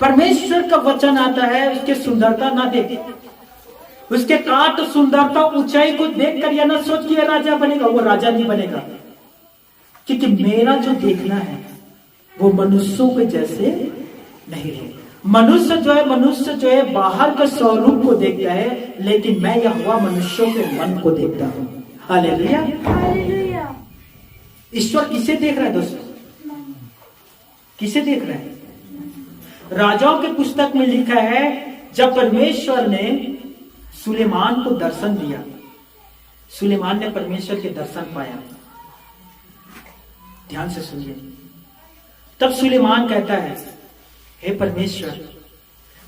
परमेश्वर का वचन आता है, उसके सुंदरता ना देख, उसके काट सुंदरता ऊंचाई को देखकर यह ना सोच कि यह राजा बनेगा। वो राजा नहीं बनेगा, क्योंकि मेरा जो देखना है वो मनुष्यों के जैसे नहीं है। मनुष्य जो है बाहर के स्वरूप को देखता है, लेकिन मैं यहोवा मनुष्यों के मन को देखता हूं। हालेलुया। हालेलुया। ईश्वर किसे देख रहा है दोस्तों? किसे देख रहा है? राजाओं की पुस्तक में लिखा है, जब परमेश्वर ने सुलेमान को दर्शन दिया, सुलेमान ने परमेश्वर के दर्शन पाया। ध्यान से सुनिए। तब सुलेमान कहता है, हे परमेश्वर,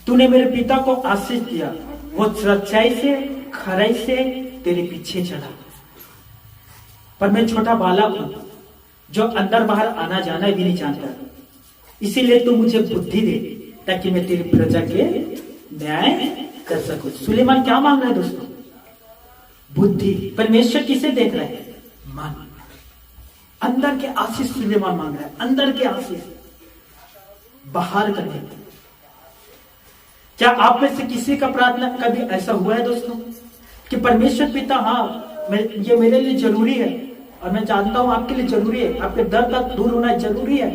तूने मेरे पिता को आशीष दिया, वो सच्चाई से खराई से तेरे पीछे चला, पर मैं छोटा बालक हूं जो अंदर बाहर आना जाना भी नहीं जानता, इसीलिए तू मुझे बुद्धि दे ताकि मैं तेरी प्रजा के न्याय कर सकूं। सुलेमान क्या मांग रहा है दोस्तों? बुद्धि। परमेश्वर किसे देख रहा है? मन। अंदर के आशीष सुलेमान मांग रहा है, अंदर के आशीष, बाहर करने। क्या आप में से किसी का प्रार्थना कभी ऐसा हुआ है दोस्तों कि परमेश्वर पिता, हाँ ये मेरे लिए जरूरी है और मैं जानता हूं आपके लिए जरूरी है, आपके दर्द दूर होना जरूरी है,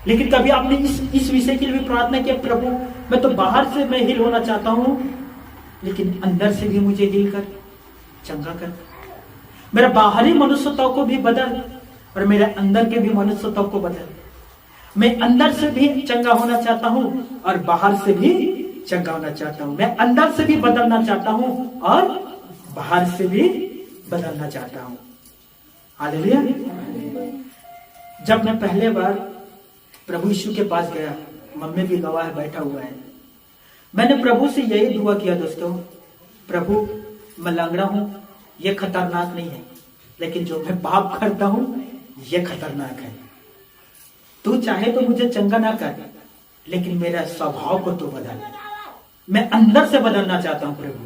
लेकिन कभी आपने इस विषय के लिए भी प्रार्थना किया, प्रभु मैं तो बाहर से मैं हील होना चाहता हूं, लेकिन अंदर से भी मुझे हील कर, चंगा कर, मेरा बाहरी मनुष्यता को भी बदल और मेरे अंदर के भी मनुष्यता को बदल। मैं अंदर से भी चंगा होना चाहता हूं और बाहर से भी चंगा होना चाहता हूं। मैं अंदर से भी बदलना चाहता हूं और बाहर से भी बदलना चाहता हूं। हालेलुया। जब मैं पहले बार प्रभु यीशु के पास गया, मम्मी भी गवाह बैठा हुआ है, मैंने प्रभु से यही दुआ किया दोस्तों, प्रभु मैं लंगड़ा हूं, यह खतरनाक नहीं है, लेकिन जो मैं पाप करता हूं यह खतरनाक है। तू चाहे तो मुझे चंगा ना कर, लेकिन मेरा स्वभाव को तो बदल। मैं अंदर से बदलना चाहता हूं प्रभु।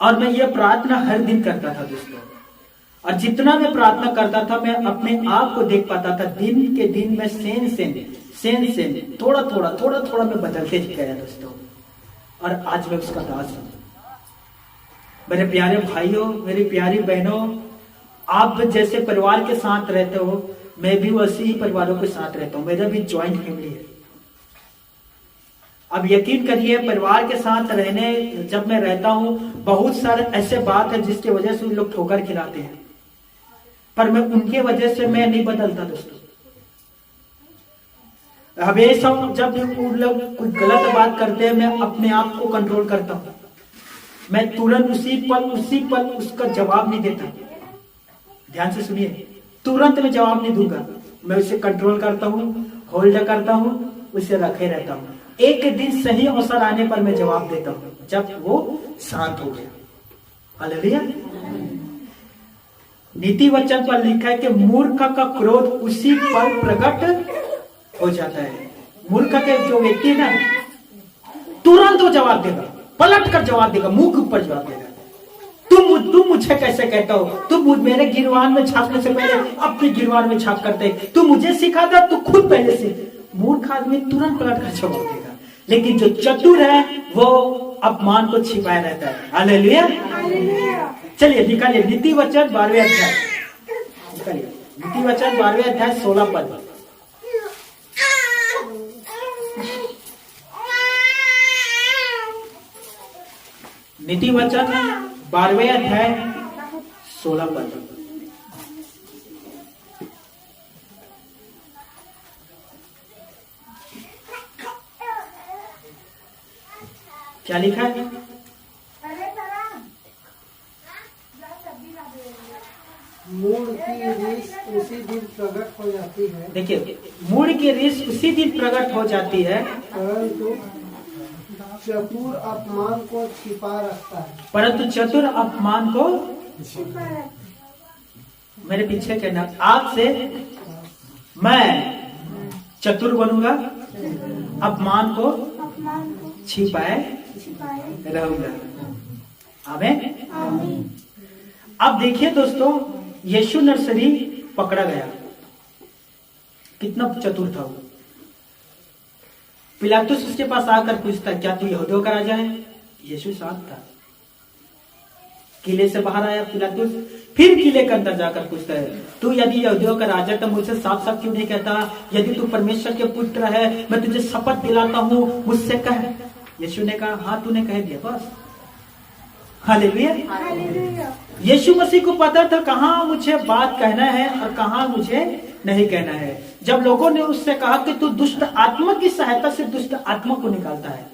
और मैं ये प्रार्थना हर दिन करता था दोस्तों, और जितना मैं प्रार्थना करता था मैं अपने आप को देख पाता था, दिन के दिन में सेन थोड़ा थोड़ा मैं बदलते गया दोस्तों। और आज मैं उसका दास हूं। मेरे प्यारे भाइयों, मेरी प्यारी बहनों, आप जैसे परिवार के साथ रहते हो, मैं भी वैसे ही परिवारों के साथ रहता हूं। मेरा भी ज्वाइंट फैमिली है। अब यकीन करिए, परिवार के साथ रहने जब मैं रहता हूं, बहुत सारे ऐसे बात है जिसकी वजह से उन लोग ठोकर खिलाते हैं, पर मैं उनके वजह से मैं नहीं बदलता दोस्तों। हमेशा जब उन लोग कुछ गलत बात करते हैं, मैं अपने आप को कंट्रोल करता हूं। मैं तुरंत उसी पल उसका जवाब नहीं देता। ध्यान से सुनिए, तुरंत मैं जवाब नहीं दूंगा। मैं उसे कंट्रोल करता हूं, होल्ड करता हूं, उसे रखे रहता हूं। एक दिन सही अवसर आने पर मैं जवाब देता हूं, जब वो शांत हो गया। हालेलुया। नीति वचन पर लिखा है कि मूर्ख का क्रोध उसी पल प्रकट हो जाता है। मूर्ख के जो व्यक्ति है ना, तुरंत वो जवाब देगा, पलट कर जवाब देगा, मुंह के ऊपर जवाब देगा। तुम मुझे कैसे कहता हो? तुम मेरे गिरवान में झांकने से पहले अपने गिरवान में झांक करते, तू मुझे सिखाता, तू खुद पहले से। मूर्ख आदमी तुरंत पलट कर जवाब देगा, लेकिन जो चतुर है वो अपमान को छिपाए रहता है। हालेलुया। चलिए निकालिए नीति वचन 12वें अध्याय, निकालिए नीति वचन 12वें अध्याय 16 पद। नीति वचन 12वें अध्याय 16 पद। क्या लिखा है? मूड की रीस उसी दिन प्रकट हो जाती है। देखिए, मूड की रीस उसी दिन प्रकट हो जाती है, परंतु चतुर अपमान को छिपा रखता है। परंतु चतुर अपमान को मेरे पीछे कहना, आज से मैं चतुर बनूंगा, अपमान को अपमान को छिपाए छिपाए रहूंगा। आमीन। आमीन। अब देखिए दोस्तों, यीशु नर्सरी पकड़ा गया, कितना चतुर था वो। पिलातुस उसके पास आकर पूछता, क्या तू यहूदियों का राजा है? यीशु शांत था। किले से बाहर आया पिलातुस, फिर किले के अंदर जाकर पूछता है, तू यदि यहूदियों का राजा तो मुझसे साफ साफ क्यों नहीं कहता? यदि तू परमेश्वर के पुत्र है, मैं तुझे शपथ दिलाता हूं, मुझसे कह। यीशु ने कहा, हाँ तूने कह दिया, बस। हालेलुया। हालेलुया। यीशु मसीह को पता था कहां मुझे बात कहना है और कहां मुझे नहीं कहना है। जब लोगों ने उससे कहा कि तू दुष्ट आत्मा की सहायता से दुष्ट आत्मा को निकालता है,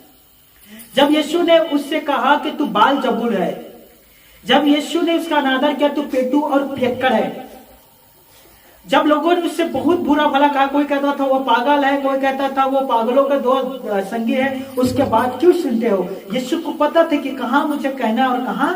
जब यीशु ने उससे कहा कि तू बाल जबूल है, जब यीशु ने उसका अनादर किया तू पेटू और पियक्कड़ है, जब लोगों ने उससे बहुत बुरा भला कहा, कोई कहता था वो पागल है, कोई कहता था वो पागलों का दो संगी है, उसके बाद क्यों सुनते हो? यीशु को पता था कि कहां मुझे कहना है और कहां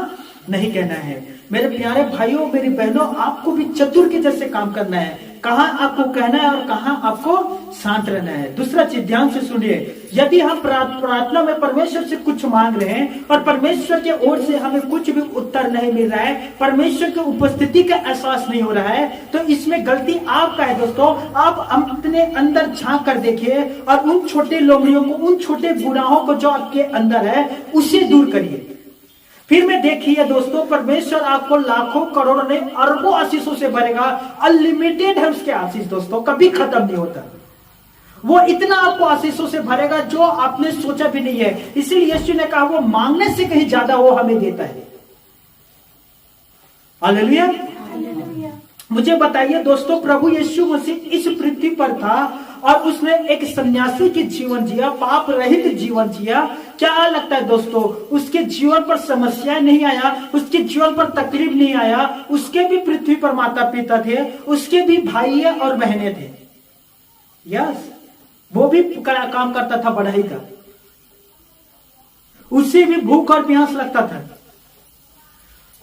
नहीं कहना है। मेरे प्यारे भाइयों, मेरी बहनों, आपको भी चतुर के जैसे काम करना है, कहां आपको कहना है और कहां आपको शांत रहना है। दूसरा चीज ध्यान से सुनिए, यदि हम प्रार्थना में परमेश्वर से कुछ मांग रहे हैं और परमेश्वर के ओर से हमें कुछ भी उत्तर नहीं मिल रहा है, परमेश्वर की उपस्थिति का एहसास नहीं हो रहा है, तो इसमें गलती आपका है दोस्तों। आप अपने अंदर झांक कर देखिए और उन छोटे लोमड़ियों को, उन छोटे गुनाहों को जो आपके अंदर है, उसे दूर करिए। फिर में देखिए दोस्तों, परमेश्वर आपको लाखों करोड़ों नहीं अरबों आशीषों से भरेगा। अनलिमिटेड है उसके आशीष दोस्तों, कभी खत्म नहीं होता। वो इतना आपको आशीषों से भरेगा जो आपने सोचा भी नहीं है। इसलिए यीशु ने कहा वो मांगने से कहीं ज्यादा वो हमें देता है। हालेलुया। हालेलुया। मुझे बताइए दोस्तों, प्रभु यीशु मसीह इस पृथ्वी पर था और उसने एक सन्यासी की जीवन जिया, पाप रहित जीवन जिया। क्या लगता है दोस्तों, उसके जीवन पर समस्या नहीं आया, उसके जीवन पर तकलीफ नहीं आया? उसके भी पृथ्वी पर माता पिता थे, उसके भी भाई और बहनें थे। यस, वो भी काम करता था बढ़ाई का, उसे भी भूख और प्यास लगता था,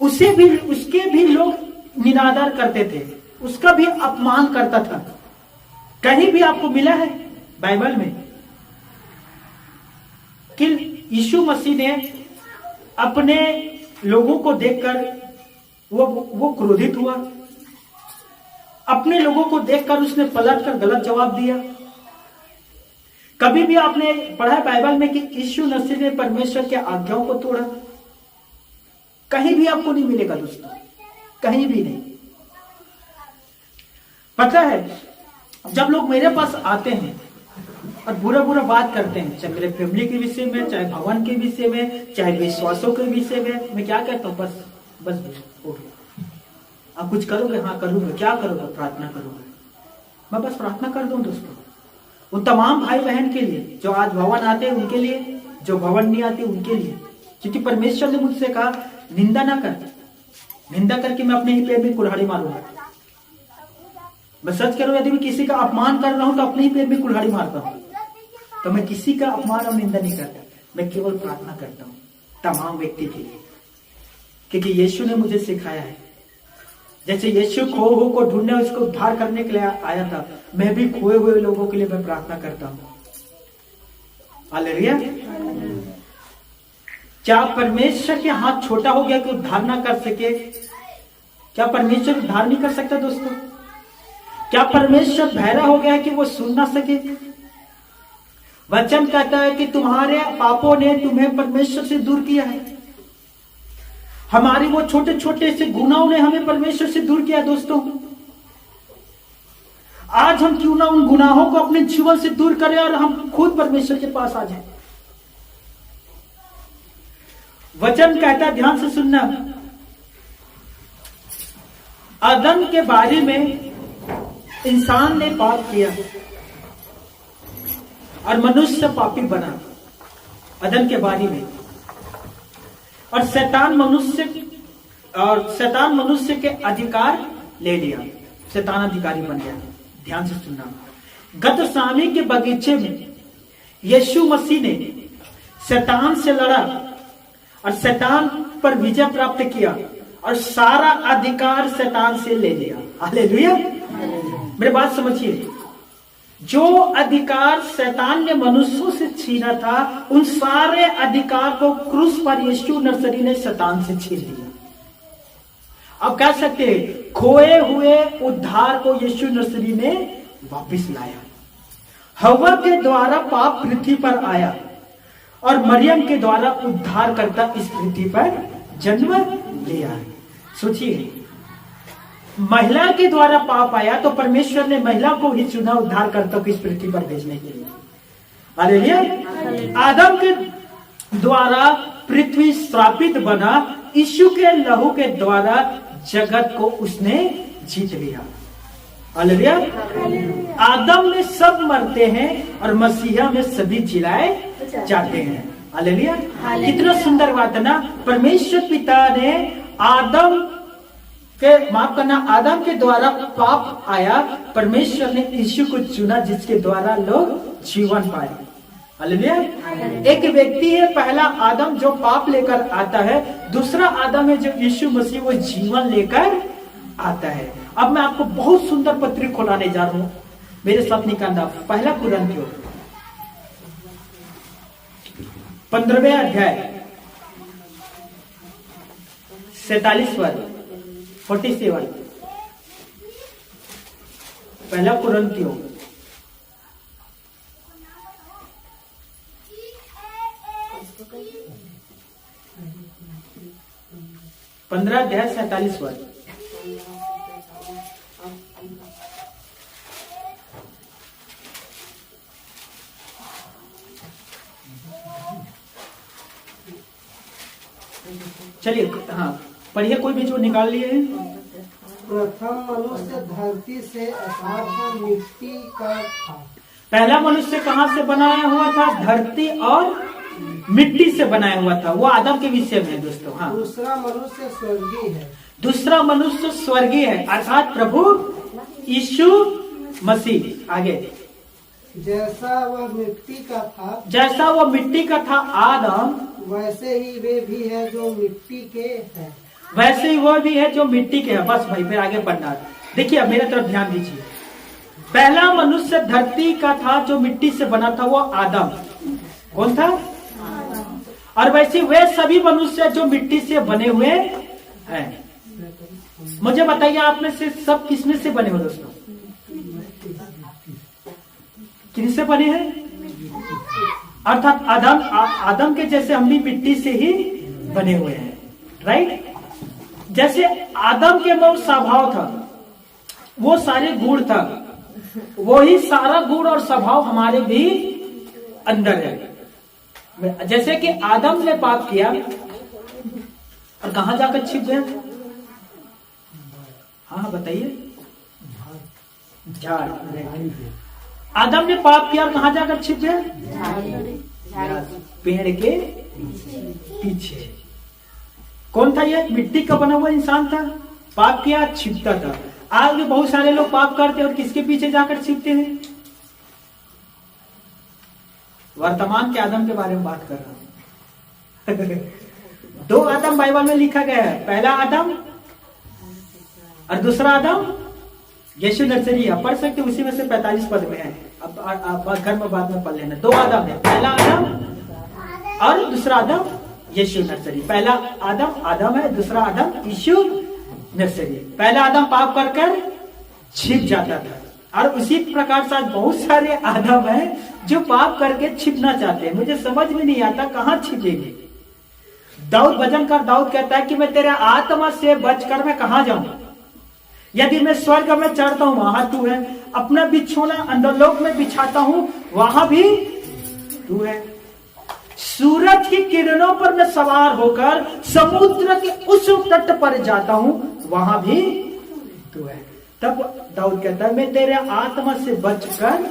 उसके भी लोग निरादर करते थे, उसका भी अपमान करता था। कहीं भी आपको मिला है बाइबल में कि यीशु मसीह ने अपने लोगों को देखकर वो क्रोधित हुआ? अपने लोगों को देखकर उसने पलटकर गलत जवाब दिया? कभी भी आपने पढ़ा है बाइबल में कि यीशु मसीह ने परमेश्वर के आज्ञाओं को तोड़ा? कहीं भी आपको नहीं मिलेगा दोस्तों, कहीं भी नहीं। पता है, जब लोग मेरे पास आते हैं और बुरा बुरा बात करते हैं, चाहे मेरे फैमिली के विषय में, चाहे भवन के विषय में, चाहे विश्वासों के विषय में, मैं क्या कहता हूं, बस हो गया। आप कुछ करोगे? हाँ करूंगा। क्या करोगे? प्रार्थना करूंगा। मैं बस प्रार्थना कर दूं दोस्तों, उन तमाम भाई बहन के लिए जो आज भवन आते हैं, उनके लिए, जो भवन नहीं आते उनके लिए। क्योंकि परमेश्वर ने मुझसे कहा निंदा ना कर, निंदा करके मैं अपने ही पैर में कुल्हाड़ी मारूंगा। मैं सच करूं, यदि मैं किसी का अपमान कर रहा हूं तो अपने ही पैर में कुल्हाड़ी मारता हूं। तो मैं किसी का अपमान और निंदा नहीं करता, मैं केवल प्रार्थना करता हूं तमाम व्यक्ति के लिए, क्योंकि यीशु ने मुझे सिखाया है। जैसे यीशु खोए को ढूंढने, उसको उद्धार करने के लिए आया था, मैं भी खोए हुए लोगों के लिए मैं प्रार्थना करता हूं। हालेलुया। क्या परमेश्वर के हाथ छोटा हो गया कि उद्धार ना कर सके? क्या परमेश्वर उद्धार नहीं कर सकता दोस्तों? क्या परमेश्वर बहरा हो गया है कि वो सुन ना सके? वचन कहता है कि तुम्हारे पापों ने तुम्हें परमेश्वर से दूर किया है। हमारे वो छोटे छोटे से गुनाहों ने हमें परमेश्वर से दूर किया दोस्तों। आज हम क्यों ना उन गुनाहों को अपने जीवन से दूर करें और हम खुद परमेश्वर के पास आ जाएं। वचन कहता है, ध्यान से सुनना, आदम के बारे में इंसान ने पाप किया और मनुष्य पापी बना आदम के बारे में, और शैतान मनुष्य के अधिकार ले लिया, शैतान अधिकारी बन गया। ध्यान से सुनना, गतसामी के बगीचे में यीशु मसीह ने शैतान से लड़ा और शैतान पर विजय प्राप्त किया और सारा अधिकार शैतान से ले लिया। हालेलुया। मेरी बात समझिए, जो अधिकार शैतान ने मनुष्यों से छीना था, उन सारे अधिकार को क्रूस पर यीशु नसरी ने शैतान से छीन लिया। अब कह सकते हैं खोए हुए उद्धार को यीशु नसरी ने वापस लाया। हव्वा के द्वारा पाप पृथ्वी पर आया और मरियम के द्वारा उद्धार करता इस पृथ्वी पर जन्म लिया। सोचिए, महिला के द्वारा पाप आया तो परमेश्वर ने महिला को ही चुना उद्धार करता को इस पृथ्वी पर भेजने के लिए। हालेलुया। आदम के द्वारा पृथ्वी श्रापित बना, यीशु के लहू के द्वारा जगत को उसने जीत लिया। हालेलुया। आदम में सब मरते हैं और मसीहा में सभी जिलाए जाते हैं। हालेलुया। कितना सुंदर बात है ना। परमेश्वर पिता ने आदम के माफ करना, आदम के द्वारा पाप आया, परमेश्वर ने यीशु को चुना जिसके द्वारा लोग जीवन पाए। हालेलुया। एक व्यक्ति है, पहला आदम जो पाप लेकर आता है, दूसरा आदम है जो यीशु मसीह वो जीवन लेकर आता है। अब मैं आपको बहुत सुंदर पत्री खोलाने जा रहा हूं, मेरे साथ निकालना। पहला कुरिन्थियों 15वें अध्याय 47 पद 47। पहला कुरिन्थियों 15 अध्याय 47 पद। चलिए, हाँ पढ़िए, कोई भी जो निकाल लिए हैं। प्रथम मनुष्य धरती से अर्थात मिट्टी का था। पहला मनुष्य कहाँ से बनाया हुआ था? धरती और मिट्टी से बनाया हुआ था। वो आदम के विषय में है दोस्तों। हाँ, दूसरा मनुष्य स्वर्गीय है। दूसरा मनुष्य स्वर्गीय है अर्थात प्रभु यीशु मसीह। आगे, जैसा वह मिट्टी का था, जैसा वो मिट्टी का था आदम, वैसे ही वे भी है जो मिट्टी के हैं। वैसे ही वो भी है जो मिट्टी के है। बस भाई, फिर आगे पढ़ना। देखिए, अब मेरे तरफ ध्यान दीजिए। पहला मनुष्य धरती का था जो मिट्टी से बना था, वो आदम। कौन था? और वैसे वे सभी मनुष्य जो मिट्टी से बने हुए हैं। मुझे बताइए, आप में से सब किसमें से बने हुए दोस्तों? किनसे बने हैं? अर्थात आदम के जैसे हम भी मिट्टी से ही बने हुए हैं। राइट। जैसे आदम के में स्वभाव था, वो सारे गुण था, वही सारा गुण और स्वभाव हमारे भी अंदर है। जैसे कि आदम ने पाप किया और कहां जाकर छिप गया? हाँ बताइए। झाड़। आदम ने पाप किया और कहां जाकर छिप गया? पेड़ के पीछे। कौन था ये? मिट्टी का बना हुआ इंसान था, पाप किया, छिपता था। आज भी बहुत सारे लोग पाप करते हैं और किसके पीछे जाकर छिपते हैं? वर्तमान के आदम के बारे में बात कर रहा हूं। 2 आदम बाइबल में लिखा गया है, पहला आदम और दूसरा आदम यीशु नर्सरी है। पढ़ सकते, उसी में से 45 पद में है। अब घर में बाद में पढ़ लेना। 2 आदम है, पहला आदम और दूसरा आदम यीशु नर्सरी। पहला आदम आदम है, दूसरा आदम यीशु नर्सरी। पहला आदम पाप कर छिप जाता था, और उसी प्रकार से बहुत सारे आदम हैं जो पाप करके छिपना चाहते हैं। मुझे समझ में नहीं आता कहां छिपेंगे। दाऊद भजनकार दाऊद कहता है कि मैं तेरे आत्मा से बचकर मैं कहां जाऊं? यदि मैं स्वर्ग में चढ़ता हूं, वहां तू है। अपना बिछौना अंधोलोक में बिछाता हूं, वहां भी तू है। सूरज की किरणों पर मैं सवार होकर समुद्र के उस तट पर जाता हूं, वहां भी तू है। तब दाऊद कहता है, मैं तेरे आत्मा से बचकर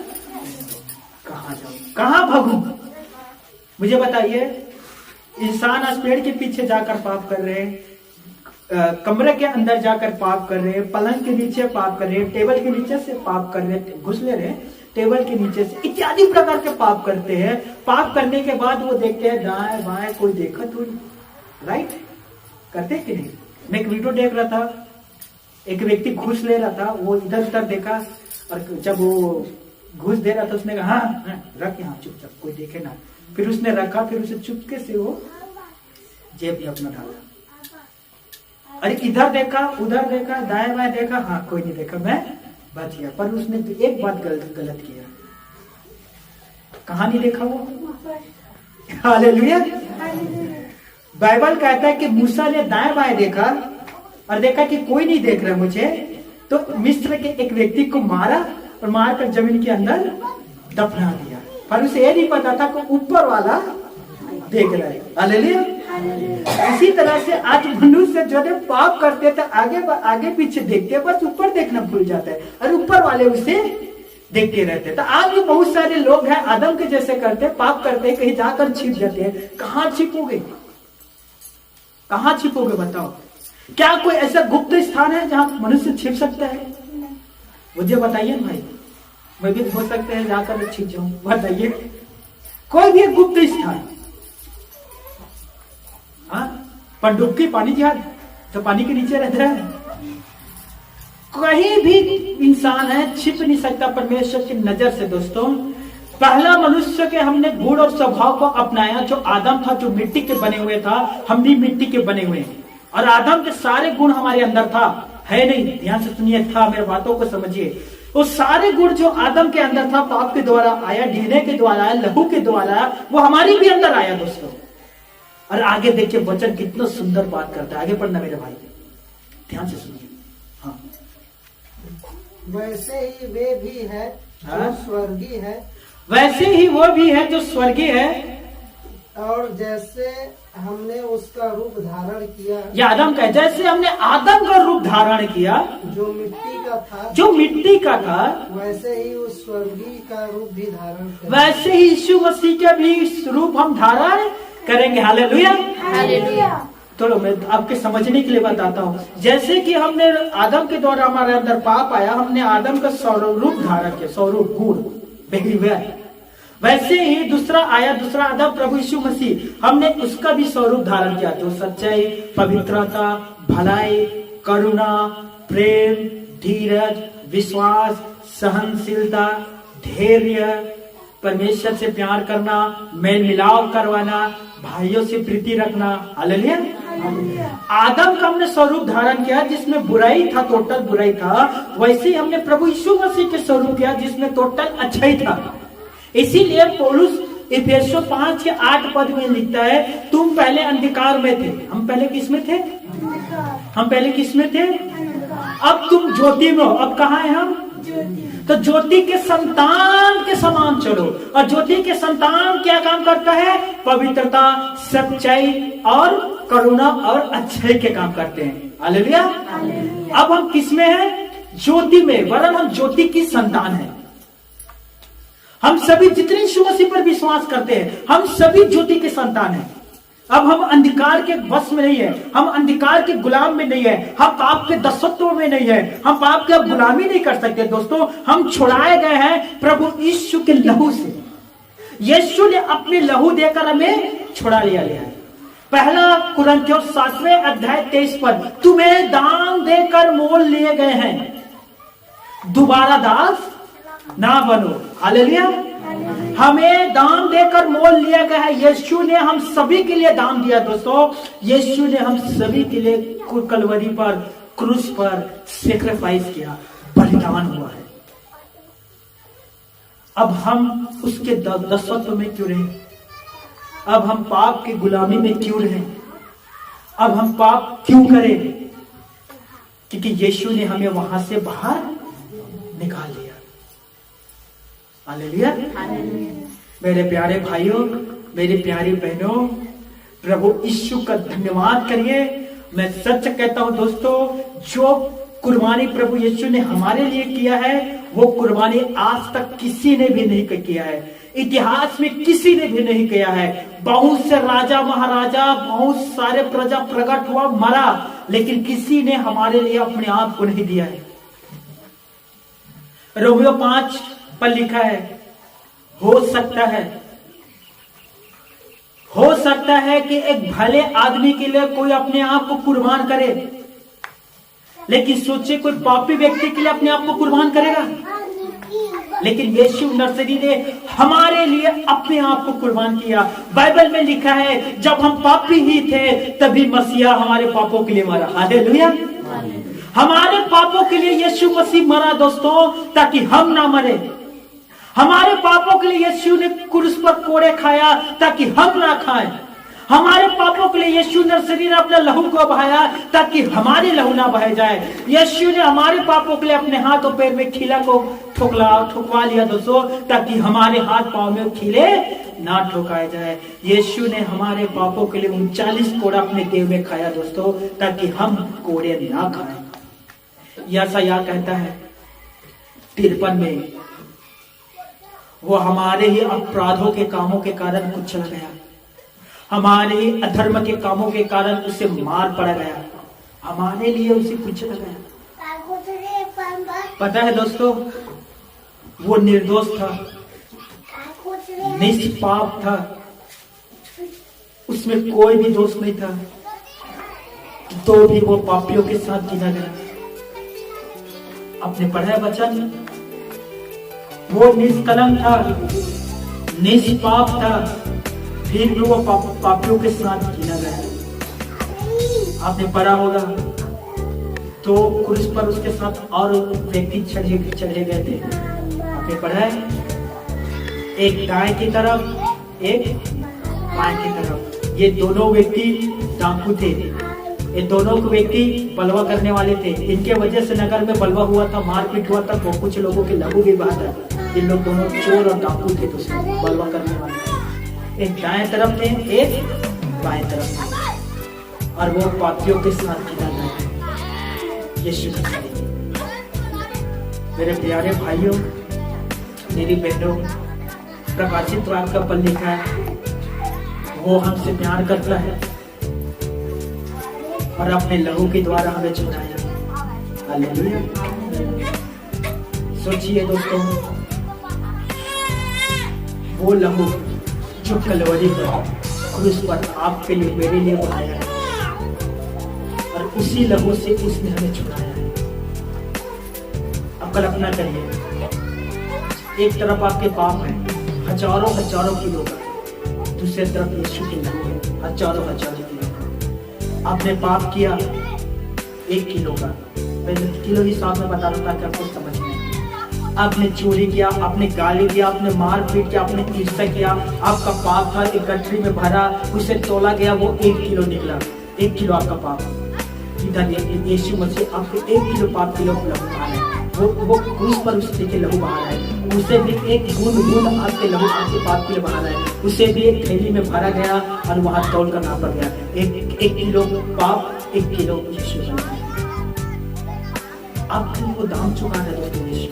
कहां जाऊं, कहां भागूं? मुझे बताइए, इंसान आज पेड़ के पीछे जाकर पाप कर रहे हैं, कमरे के अंदर जाकर पाप कर रहे हैं, पलंग के नीचे पाप कर रहे हैं, टेबल के नीचे से पाप कर रहे हैं, घुस ले रहे हैं टेबल के नीचे से, इत्यादि प्रकार के पाप करते हैं। पाप करने के बाद वो देखते हैं दाएं बाएं कोई देखा थोड़ी। राइट, करते कि नहीं? मैं एक वीडियो देख रहा था, एक व्यक्ति घुस ले रहा था, वो इधर उधर देखा, और जब वो घूस दे रहा था, उसने कहा हाँ हाँ रख यहाँ चुपचाप, कोई देखे ना। फिर उसने रखा, फिर उसे चुपके से वो जेब में अपना डाला। अरे इधर देखा, उधर देखा, दाएं बाएं देखा, हाँ कोई नहीं देखा, मैं बच गया। पर उसने तो एक बात गलत किया। कहाँ नहीं देखा वो? हालेलुया। बाइबल कहता है कि मूसा ने दाएं बाएं देखा और देखा कि कोई नहीं देख रहा मुझे, तो मिस्र के एक व्यक्ति को मारा और मारकर जमीन के अंदर दफना दिया। पर उसे ये नहीं पता था कि ऊपर वाला देख रहा है। हालेलुया। इसी तरह से आज मनुष्य जो है पाप करते थे, आगे पीछे देखते, बस ऊपर देखना भूल जाता है और ऊपर वाले उसे देखते रहते। तो आज भी बहुत सारे लोग हैं आदम के जैसे करते, पाप करते, कहीं जाकर छिप जाते हैं। कहाँ छिपोगे? कहाँ छिपोगे बताओ? क्या कोई ऐसा गुप्त स्थान है जहाँ मनुष्य छिप सकता है? मुझे बताइए भाई, मैं भी हो सकते हैं जाकर छिप जाऊं। बताइए कोई भी गुप्त स्थान। हाँ, पनडुब्बी पानी जहाज तो पानी के नीचे रहता है। कहीं भी इंसान है छिप नहीं सकता परमेश्वर की नजर से। दोस्तों, पहला मनुष्य के हमने गुण और स्वभाव को अपनाया। जो आदम था, जो मिट्टी के बने हुए था, हम भी मिट्टी के बने हुए हैं और आदम के सारे गुण हमारे अंदर था, है नहीं? ध्यान से सुनिए, था, मेरे बातों को समझिए। वो सारे गुण जो आदम के अंदर था, पाप के द्वारा आया, डीने के द्वारा आया, लहू के द्वारा आया, वो हमारी भी अंदर आया दोस्तों। और आगे देखिए वचन कितना सुंदर बात करता है। आगे पढ़ना मेरे भाई, ध्यान से सुनिए। हाँ, वैसे ही वे भी है हाँ? जो स्वर्गीय है, वैसे ही वो भी है जो स्वर्गीय है। और जैसे हमने उसका रूप धारण किया, ये आदम का है। जैसे हमने आदम का रूप धारण किया, जो मिट्टी का था, जो मिट्टी का था, वैसे ही उस स्वर्गीय का रूप भी धारण करें। वैसे ही यीशु मसीह का भी रूप हम धारण करेंगे। हालेलुया। हालेलुया। चलो मैं आपके समझने के लिए बताता हूँ। जैसे कि हमने आदम के द्वारा हमारे अंदर पाप आया, हमने आदम का स्वरूप धारण किया, स्वरूप गुण बिहेवियर। वैसे ही दूसरा आया, दूसरा आदम प्रभु यीशु मसीह, हमने उसका भी स्वरूप धारण किया, जो सच्चाई, पवित्रता, भलाई, करुणा, प्रेम, धीरज, विश्वास, सहनशीलता, धैर्य, परमेश्वर से प्यार करना, मेल मिलाप करवाना, भाइयों से प्रीति रखना। हालेलुया। आदम का हमने स्वरूप धारण किया जिसमें बुराई था, टोटल बुराई था। वैसे ही हमने प्रभु यीशु मसीह के स्वरूप किया जिसमें टोटल अच्छाई था। इसीलिए पौलुस इफिसियों 5:8 में लिखता है, तुम पहले अंधकार में थे। हम पहले किस में थे? हम पहले किस में थे? अब तुम ज्योति में हो। अब कहाँ है हम? तो ज्योति के संतान के समान चलो। और ज्योति के संतान क्या काम करता है? पवित्रता, सच्चाई और करुणा और अच्छाई के काम करते हैं। हालेलुया। अब हम किस में हैं? ज्योति में। वरन हम ज्योति की संतान हैं। हम सभी जितने यीशु मसीह पर विश्वास करते हैं, हम सभी ज्योति के संतान हैं। अब हम अंधकार के वश में नहीं है, हम अंधकार के गुलाम में नहीं है, हम पाप के दासत्व में नहीं है, हम पाप के गुलामी नहीं कर सकते। दोस्तों, हम छुड़ाए गए हैं प्रभु यीशु के लहू से। यीशु ने अपने लहू देकर हमें छुड़ा लिया है। पहला कुरिन्थियों 7:23 तुम्हें दान देकर मोल लिए गए हैं, दोबारा दास ना बनो। हालेलुया। हमें दान देकर मोल लिया गया है। यीशु ने हम सभी के लिए दान दिया। दोस्तों, यीशु ने हम सभी के लिए कलवरी पर, क्रूस पर सेक्रीफाइस किया, बलिदान हुआ है। अब हम उसके दासत्व में क्यों रहे? अब हम पाप की गुलामी में क्यों रहे? अब हम पाप क्यों करें? क्योंकि यीशु ने हमें वहां से बाहर निकाल लिया। हालेलुया। मेरे प्यारे भाइयों, मेरी प्यारी बहनों, प्रभु यीशु का धन्यवाद करिए। मैं सच कहता हूं दोस्तों, जो कुर्बानी प्रभु यीशु ने हमारे लिए किया है, वो कुर्बानी आज तक किसी ने भी नहीं किया है। इतिहास में किसी ने भी नहीं किया है। बहुत से राजा महाराजा, बहुत सारे प्रजा प्रकट हुआ, मरा, लेकिन किसी ने हमारे लिए अपने आप को नहीं दिया है। रोमियो 5 पर लिखा है, हो सकता है कि एक भले आदमी के लिए कोई अपने आप को कुर्बान करे, लेकिन सोचिए कोई पापी व्यक्ति के लिए अपने आप को कुर्बान करेगा? लेकिन यीशु नसरी ने हमारे लिए अपने आप को कुर्बान किया। बाइबल में लिखा है जब हम पापी ही थे तभी मसीहा हमारे पापों के लिए मरा। हालेलुया। हमारे पापों के लिए यीशु मसीह मरा दोस्तों, ताकि हम ना मरे। हमारे पापों के लिए यीशु ने क्रूस पर कोड़े खाया ताकि हम ना खाएं। हमारे पापों के लिए यीशु नसरी ने अपने लहू को बहाया ताकि हमारे लहू ना बहे जाए। यीशु ने हमारे पापों के लिए अपने हाथ और पैर में खीला को ठुकवा लिया दोस्तों, ताकि हमारे हाथ पांव में खीले ना ठोकाए जाए। यीशु ने हमारे पापों के लिए 39 कोड़ा अपने देह में खाया दोस्तों, ताकि हम कोड़े ना खाएं। यशायाह कहता है 53 में, वो हमारे ही अपराधों के कामों के कारण कुचला गया, हमारे ही अधर्म के कामों के कारण उसे मार पड़ा गया, हमारे लिए उसे कुचला गया। पता है दोस्तों, वो निर्दोष था, निष्पाप था, उसमें कोई भी दोष नहीं था, तो भी वो पापियों के साथ गिना गया। आपने पढ़ा है वचन, वो निष्कलंक था, निष्पाप था, फिर भी वो पापियों के साथ गिना गया। आपने पढ़ा होगा, तो क्रूस पर उसके साथ और व्यक्ति चढ़े गए थे। आपने पढ़ा है, एक दाएं की तरफ, एक बाएं की तरफ। ये दोनों व्यक्ति डाकू थे, ये दोनों व्यक्ति बलवा करने वाले थे। इनके वजह से नगर में बलवा हुआ था, मारपीट हुआ था, बहुत कुछ लोगों के लहू भी बहा था। ये लोग दोनों चोर और डाकू थे, तो बलवा करने वाले। एक दाएं तरफ थे, एक बाएं तरफ थे, और वो पापियों के साथ गिना गया। यीशु मेरे प्यारे भाइयों, मेरी बहनों, प्रकाशित वाक्य का पल लिखा है, वो हमसे प्यार करता है और अपने लहू के द्वारा हमें चुनाया। हालेलुया। सोचिए दोस्तों, वो लहू जो कलवरी पर, क्रूस पर आपके लिए, मेरे लिए बहाया है, और उसी लहू से उसने हमें चुनाया है। अब कल्पना करिए, एक तरफ आपके पाप है, हजारों किलो का, दूसरी तरफ यीशु के लहू है, हजारों किलो का। आपने पाप किया 1 किलो का, पहले किलो हिसाब में बता रहा था कि आपको समझ में। आपने चोरी किया, आपने गाली दिया, आपने मार पीट किया, आपने ईर्ष्या किया, आपका पाप था एक गठरी में भरा, उसे तोला गया, वो 1 किलो निकला। 1 किलो आपका पाप। इधर यीशु मसीह आपको 1 किलो पाप के लहू बहा है। वो क्रूस पर उसके के लहू बहा है, उसे भी एक बूंद आपके लहू आपके पाप के लिए बहा है, उसे भी एक थैली में भरा गया और वहां तौल कर नापा गया। 1 किलो पाप, 1 किलो यीशु का। आपके लिए वो दाम चुका है दोस्तों यीशु।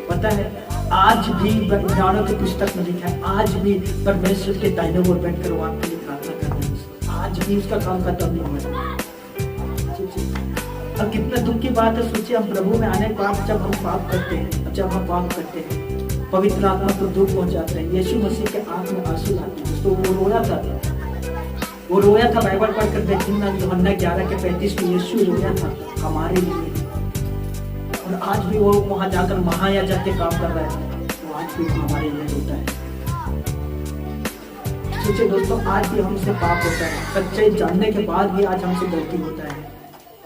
पता है, आज भी विज्ञानों की पुस्तक में लिखा है, आज भी परमेश्वर के दाहिने ओर बैठकर वो आपके लिए प्रार्थना कर रहे हैं। आज भी उसका काम खत्म नहीं हुआ। अब कितना दुख की बात है, सोचिए, हम प्रभु में आने के बाद जब हम पाप करते हैं, पवित्र आत्मा को दुख पहुंचाते हैं। यीशु मसीह के आंख में आंसू आते हैं। तो वो रोया था बाइबल पढ़कर देखना, यूहन्ना 11:35 में यीशु रोया था हमारे लिए। और आज भी वो वहां जाकर महायाजक के काम कर रहा है, वो आज भी हमारे लिए होता है। सोचिए दोस्तों, आज भी हमसे पाप होता है, सच्चाई जानने के बाद भी आज हमसे गलती होता है,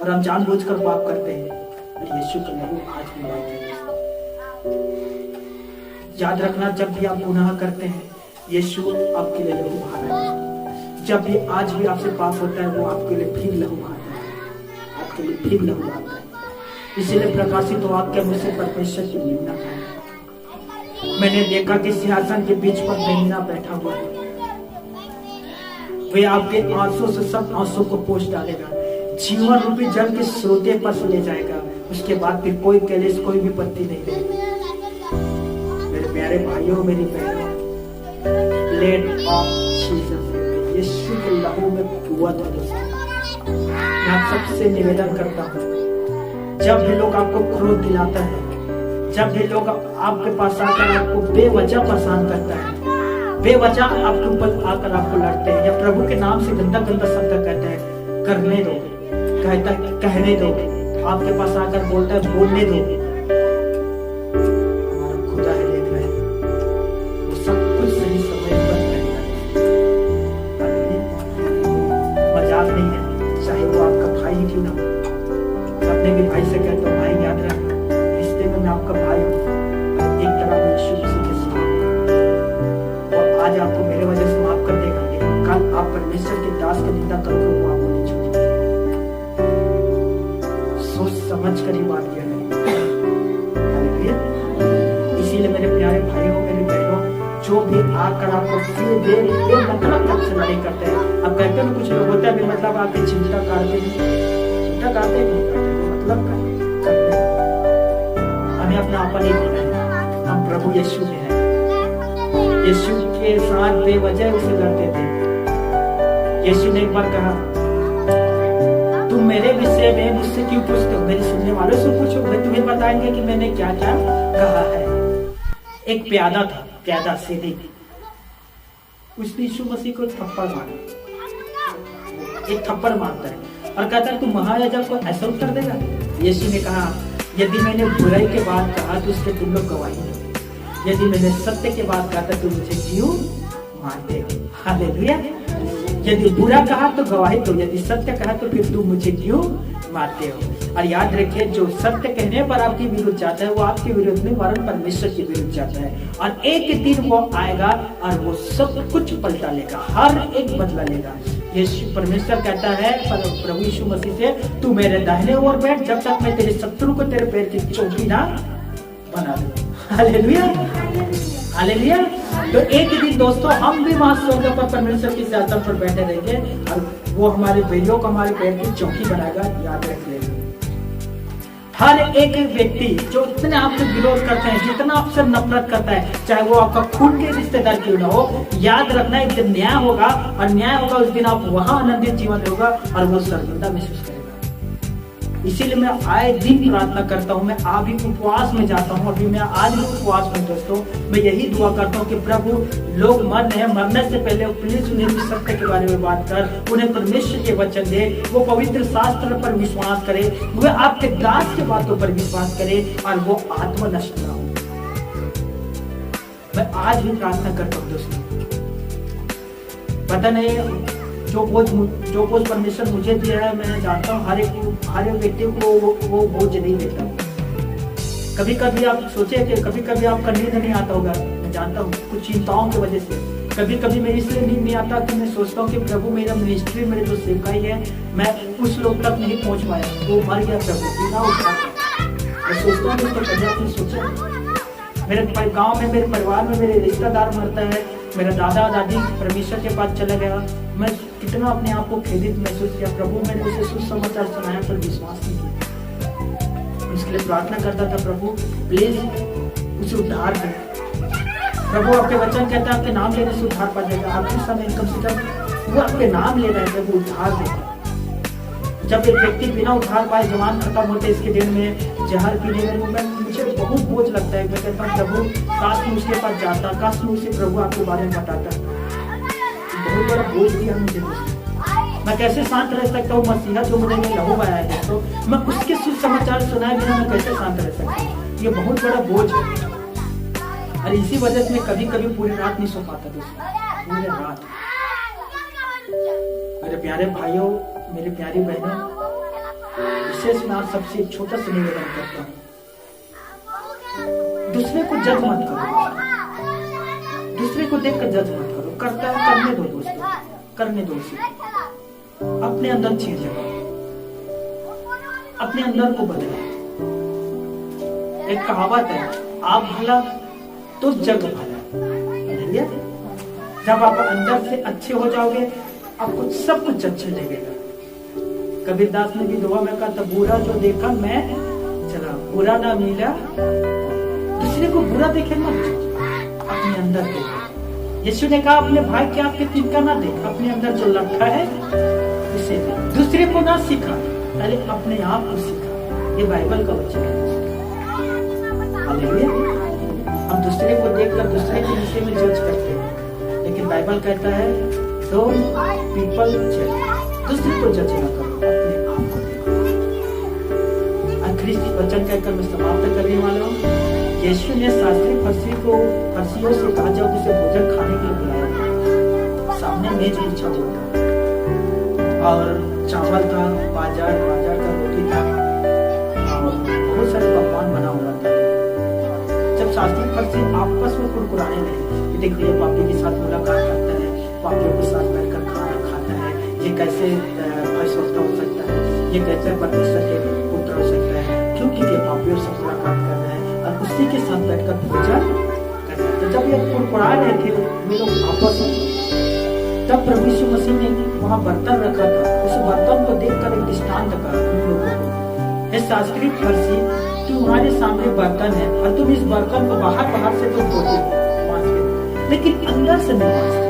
और हम जानबूझकर पाप करते हैं। और यीशु का लहू आज भी बात है। याद रखना, जब भी आप गुनाह करते हैं, यीशु आपके लिए लहू बहा रहा है। जब भी आज भी आपसे पाप होता है, वो आपके लिए फिर लहू बहाता है, आपके लिए फिर लहू बहाता है। इसीलिए प्रकाशित वाक्य मुझसे परमेश्वर की महिमा है। मैंने देखा कि सिंहासन के बीच पर मेमना बैठा हुआ है, वे आपके आंसू से सब आंसू को पोंछ डालेगा, जीवन रूपी जल के स्रोते पर से ले जाएगा। उसके बाद फिर कोई कलेश, कोई भी पत्ती नहीं रहेगी। मेरे प्यारे भाइयों, मेरी बहनों, ब्लड ऑफ जीसस, यीशु के लहू में कुव्वत है दोस्तों। मैं आप सबसे निवेदन करता हूँ, जब भी लोग आपको क्रोध दिलाता है, जब भी लोग आपके पास आकर आपको बेवजह परेशान करता है, बेवजह आपके ऊपर आकर आपको लड़ते हैं, या प्रभु के नाम से गंदा शब्द कहते हैं, करने दो, कहता है कहने दो, आपके पास आकर बोलता है बोलने दो। हमारा समझ कर ही बात किया करें। हालेलुया। इसीलिए मेरे प्यारे भाइयों, मेरी बहनों, जो भी आकर आपको सीधे मतलब तक से लड़ाई करते हैं। अब कहते हैं कुछ लोग होते हैं मतलब आपकी चिंता करते नहीं, चिंता करते नहीं करते, मतलब करते हैं। हमें अपना आपा नहीं देना है, हम प्रभु यीशु के हैं। यीशु के साथ बेवजह उसे लड़ते थे। यीशु ने एक बार कहा, तुम मेरे विषय में मुझसे क्यों पूछते हो? मेरे सुनने वालों से पूछो, वे तुम्हें बताएंगे कि मैंने क्या क्या कहा है। एक प्यादा था, प्यादा सिद्दीक, उसने यीशु मसीह को थप्पड़ मारा, एक थप्पड़ मारता है और कहता है तू महायाजक को ऐसा उत्तर देगा? यीशु ने कहा, यदि मैंने बुराई के बाद कहा तो उसके तुम लोग गवाही दो, यदि मैंने सत्य के बाद कहा तो तुम मुझे क्यों मारते हो? हालेलुया। यदि बुरा कहा तो गवाही दो, यदि सत्य कहा तो फिर तुम मुझे क्यों मारते हो? और याद रखिए, जो सत्य कहने पर आपके विरुद्ध जाता है वो आपके विरुद्ध नहीं वरन परमेश्वर के विरुद्ध जाता है। और एक दिन वो आएगा और वो सब कुछ पलटा लेगा, हर एक बदला लेगा। यीशु परमेश्वर कहता है प्रभु यीशु मसीह से, तू मेरे दाहिने ओर बैठ जब तक मैं तेरे शत्रु को तेरे पैर की चौकी ना बना दूं। Hallelujah, hallelujah. तो एक दिन दोस्तों हम भी वहां स्वर्ग पर परमेश्वर के सिंहासन पर बैठे रहेंगे और वो हमारे पैरों को हमारे पैर की चौकी बनाएगा। याद रख लेंगे, हर एक व्यक्ति जो इतने आपसे विरोध करते हैं, जितना आपसे नफरत करता है, चाहे वो आपका खून के रिश्तेदार क्यों ना हो, याद रखना एक दिन न्याय होगा और न्याय होगा उस दिन आप वहां आनंदित जीवन होगा और वो सर्वदा महसूस करेगा। इसीलिए मैं आए दिन प्रार्थना करता हूँ, मैं अभी उपवास में जाता हूँ, अभी मैं आज भी उपवास में दोस्तों मैं यही दुआ करता हूँ कि प्रभु लोग मर रहे हैं, मरने से पहले प्लीज उन्हें भी सत्य के बारे में बात कर, उन्हें परमेश्वर के वचन दे, वो पवित्र शास्त्र पर विश्वास करे, वो आपके दास के बातों पर विश्वास करे और वो आत्मा नष्ट ना हो। मैं आज भी प्रार्थना करता हूँ दोस्तों, पता नहीं जो बोझ परमेश्वर मुझे दिया है, मैं जानता हूँ हर एक व्यक्ति को वो बोझ नहीं देता। कभी कभी आप सोचे कि कभी कभी आपका नींद नहीं आता होगा, मैं जानता हूँ कुछ चिंताओं की वजह से। कभी कभी मेरे इसलिए नींद नहीं आता कि मैं सोचता हूँ कि प्रभु मेरा मिनिस्ट्री, मेरे जो सेवकाई है, मैं उस लोग तक नहीं पहुँच पाया, वो मर गया प्रभु बिना उठा। मैं सोचता हूँ कि कभी आपने सोचा मेरे गाँव में, मेरे परिवार में मेरे रिश्तेदार मरता है, मेरा दादा दादी परमेश्वर के पास चला गया, मैं कितना अपने आप को खेदित महसूस किया। प्रभु मैंने उसे सुसमाचार सुनाया पर विश्वास नहीं किया। उसके लिए प्रार्थना करता था, प्रभु प्लीज उसे उद्धार करें। प्रभु आपके वचन कहता है आपके नाम लेने से उद्धार पा जाएगा। आखिर समय कम से कम वो आपके नाम ले रहे हैं, प्रभु उद्धार देगा। जब एक व्यक्ति बिना उद्धार पाए जवान खत्म होते इसके दिन में जहर पीने में मुझे बहुत बोझ लगता है। मैं कहता हूँ प्रभु काश मैं उसके पास जाता, काश मैं उसे प्रभु आपके बारे में बताता। बहुत बड़ा बोझ दिया मुझे। मैं कैसे शांत रह सकता हूँ? मसीहा जो मुझे लहू बहाया है दोस्तों, मैं उसके सुसमाचार सुनाए बिना मैं कैसे शांत रह सकता हूँ? ये बहुत बड़ा बोझ है और इसी वजह से मैं कभी कभी पूरी रात नहीं सो पाता दोस्तों, पूरी रात। मेरे प्यारे भाइयों, मेरी प्यारी बहनों, विशेष मैं आप सबसे एक छोटा सा निवेदन करता हूँ, दूसरे को जज मत करो, दूसरे को देखकर जज मत करो। करता है करने दो दोस्तों, करने दो उसे। अपने अंदर चीज लगाओ, अपने अंदर को बदलो। एक कहावत है, आप भला तो जग भला। जब आप अंदर से अच्छे हो जाओगे आपको सब कुछ अच्छे लगेगा। कबीरदास ने भी दुआ में कहा था, बुरा जो देखा मैं चला, बुरा ना मिला। दूसरे को बुरा देखे मत, अपने अंदर देखो। यीशु ने कहा अपने भाई के आपके तिनका ना देख, अपने अंदर जो रखा है उसे दे। दूसरे को ना सिखा, पहले अपने आप को सिखा। ये बाइबल का वचन है। हालेलुया। हम दूसरे को देखकर दूसरे के विषय में जज करते हैं, लेकिन बाइबल कहता है डोंट पीपल जज। दूसरे को जज ना करो, अपने आप को देखो। आखिरी वचन कहकर मैं समाप्त करने वाला हूँ। यीशु ने शास्त्री फरीसियों से कहा जब उसे भोजन खाने के लिए बुलाया, सामने मेज बिछा हुआ था और चावल था, बाजार का रोटी था और बहुत सारे पकवान बना हुआ था। जब शास्त्री फरीसी आपस में कुरकुराने लगे, देखिए ये पापी के साथ मुलाकात करता है, पापियों के साथ बैठकर खाना खाता है, ये कैसे फरिश्ता हो सकता है, ये कैसे परमेश्वर के पुत्र हो सकता है। यीशु की कृपा पे सब मुलाकात कर रहे हैं और उसी के साथ बैठकर भोजन कर रहे हैं। तो जब ये कुड़कुड़ा रहे थे वे लोग वापस आए, तब प्रभु यीशु मसीह ने वहां बर्तन रखा था। उस बर्तन को देखकर एक दृष्टांत कहा उन लोगों को, हे शास्त्री फरीसी, तुम्हारे सामने बर्तन है और तुम इस बर्तन को बाहर से तो धोते हो, लेकिन अंदर से नहीं मांजते,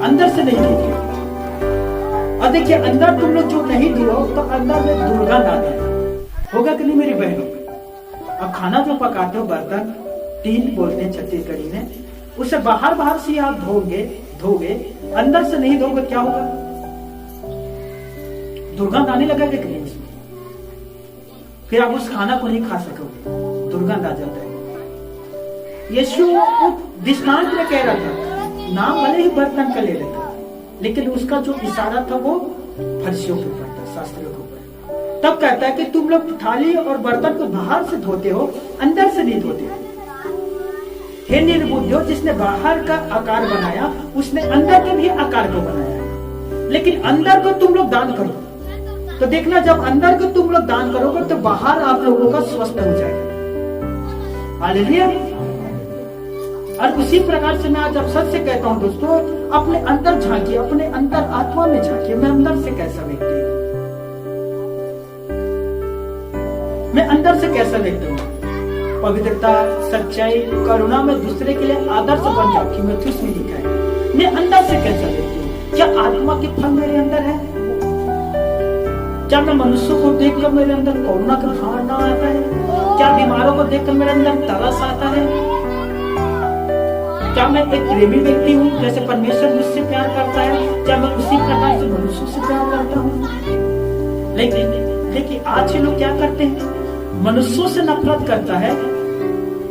अंदर से नहीं धोते। और देखिए अंदर तुम लोग जो नहीं धो तो अंदर में दुर्गंध आ जाए, होगा कि नहीं मेरी बहनों? अब खाना जो पकाते हो बर्तन, टीन बोलते हैं छत्तीसगढ़ी में, उसे बाहर से आप धोगे, अंदर से नहीं धोगे, क्या होगा? दुर्गंध आने लगा कि नहीं उसमें? फिर आप उस खाना को नहीं खा सकोगे, दुर्गंध आ जाता है। यीशु दृष्टांत में कह रहा था, नाम भले ही बर्तन का ले रखा, लेकिन उसका जो इशारा था वो फरीसियों के ऊपर था, शास्त्रियों के ऊपर। तब कहता है कि तुम लोग थाली और बर्तन को बाहर से धोते हो, अंदर से नहीं धोते। हे निर्बुद्धियों, जिसने बाहर का आकार बनाया उसने अंदर के भी आकार को बनाया है, लेकिन अंदर को तुम लोग दान करो। तो देखना, जब अंदर को तुम लोग दान करोगे तो बाहर आप लोगों का स्वस्थ हो जाएगा। हालेलुया। और उसी प्रकार से मैं आज आप सबसे कहता हूं दोस्तों, अपने अंदर झांकिए, अपने अंदर आत्मा में झांकिए, मैं अंदर से कैसा व्यक्ति हूं, मैं अंदर से कैसा व्यक्ति हूं। पवित्रता, सच्चाई, करुणा में दूसरे के लिए आदर्श बन जाती हूँ, मैं में लिखा है। मैं अंदर से कैसा व्यक्ति हूँ? क्या आत्मा के फल मेरे अंदर है? क्या मैं मनुष्यों को देखकर मेरे अंदर करुणा का भावना आता है? क्या बीमारों को देखकर मेरे अंदर तरस आता है? क्या मैं एक प्रेमी व्यक्ति हूँ, जैसे परमेश्वर मुझसे प्यार करता है? क्या मैं उसी प्रकार से मनुष्यों से प्यार करता हूँ? लेकिन आज के लोग क्या करते हैं? मनुष्यों से नफरत करता है,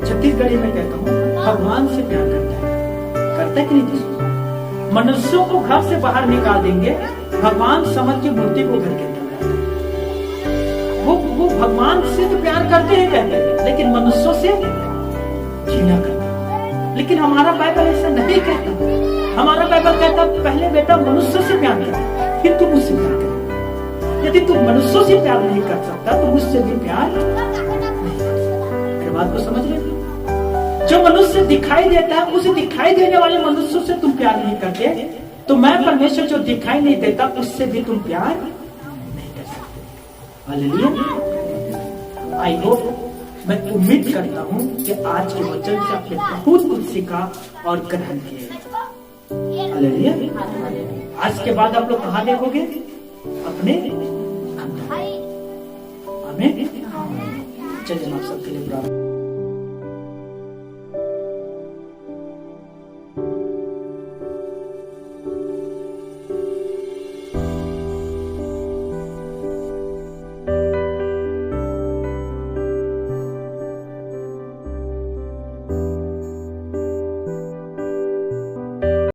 छत्तीसगढ़ी में कहता हूँ भगवान से प्यार करता है कि नहीं दोस्तों? मनुष्यों को घर से बाहर निकाल देंगे, भगवान समझ के मूर्ति को घर के अंदर डालेंगे। वो भगवान से तो प्यार करते हैं कहते हैं, लेकिन मनुष्यों से घृणा करते हैं। लेकिन हमारा बाइबल ऐसा नहीं कहता। हमारा बाइबल कहता पहले बेटा मनुष्य से प्यार कर, फिर तुम मुझसे प्यार कर। यदि तुम मनुष्यों से प्यार नहीं कर सकता तो मुझसे भी प्यार नहीं कर सकता। मेरी बात को समझ रहे? जो मनुष्य दिखाई देता है, उसे दिखाई देने वाले मनुष्यों से तुम प्यार नहीं करते, तो मैं परमेश्वर जो दिखाई नहीं देता उससे भी तुम प्यार नहीं कर सकते। हालेलुया। आई होप, मैं उम्मीद करता हूं कि आज के वचन से आपने बहुत कुछ सीखा और ग्रहण किया। हालेलुया। आज के बाद आप लोग कहां देखोगे? अपने अंदर। आमीन। चलिए हम आप सबके लिए प्रार्थना।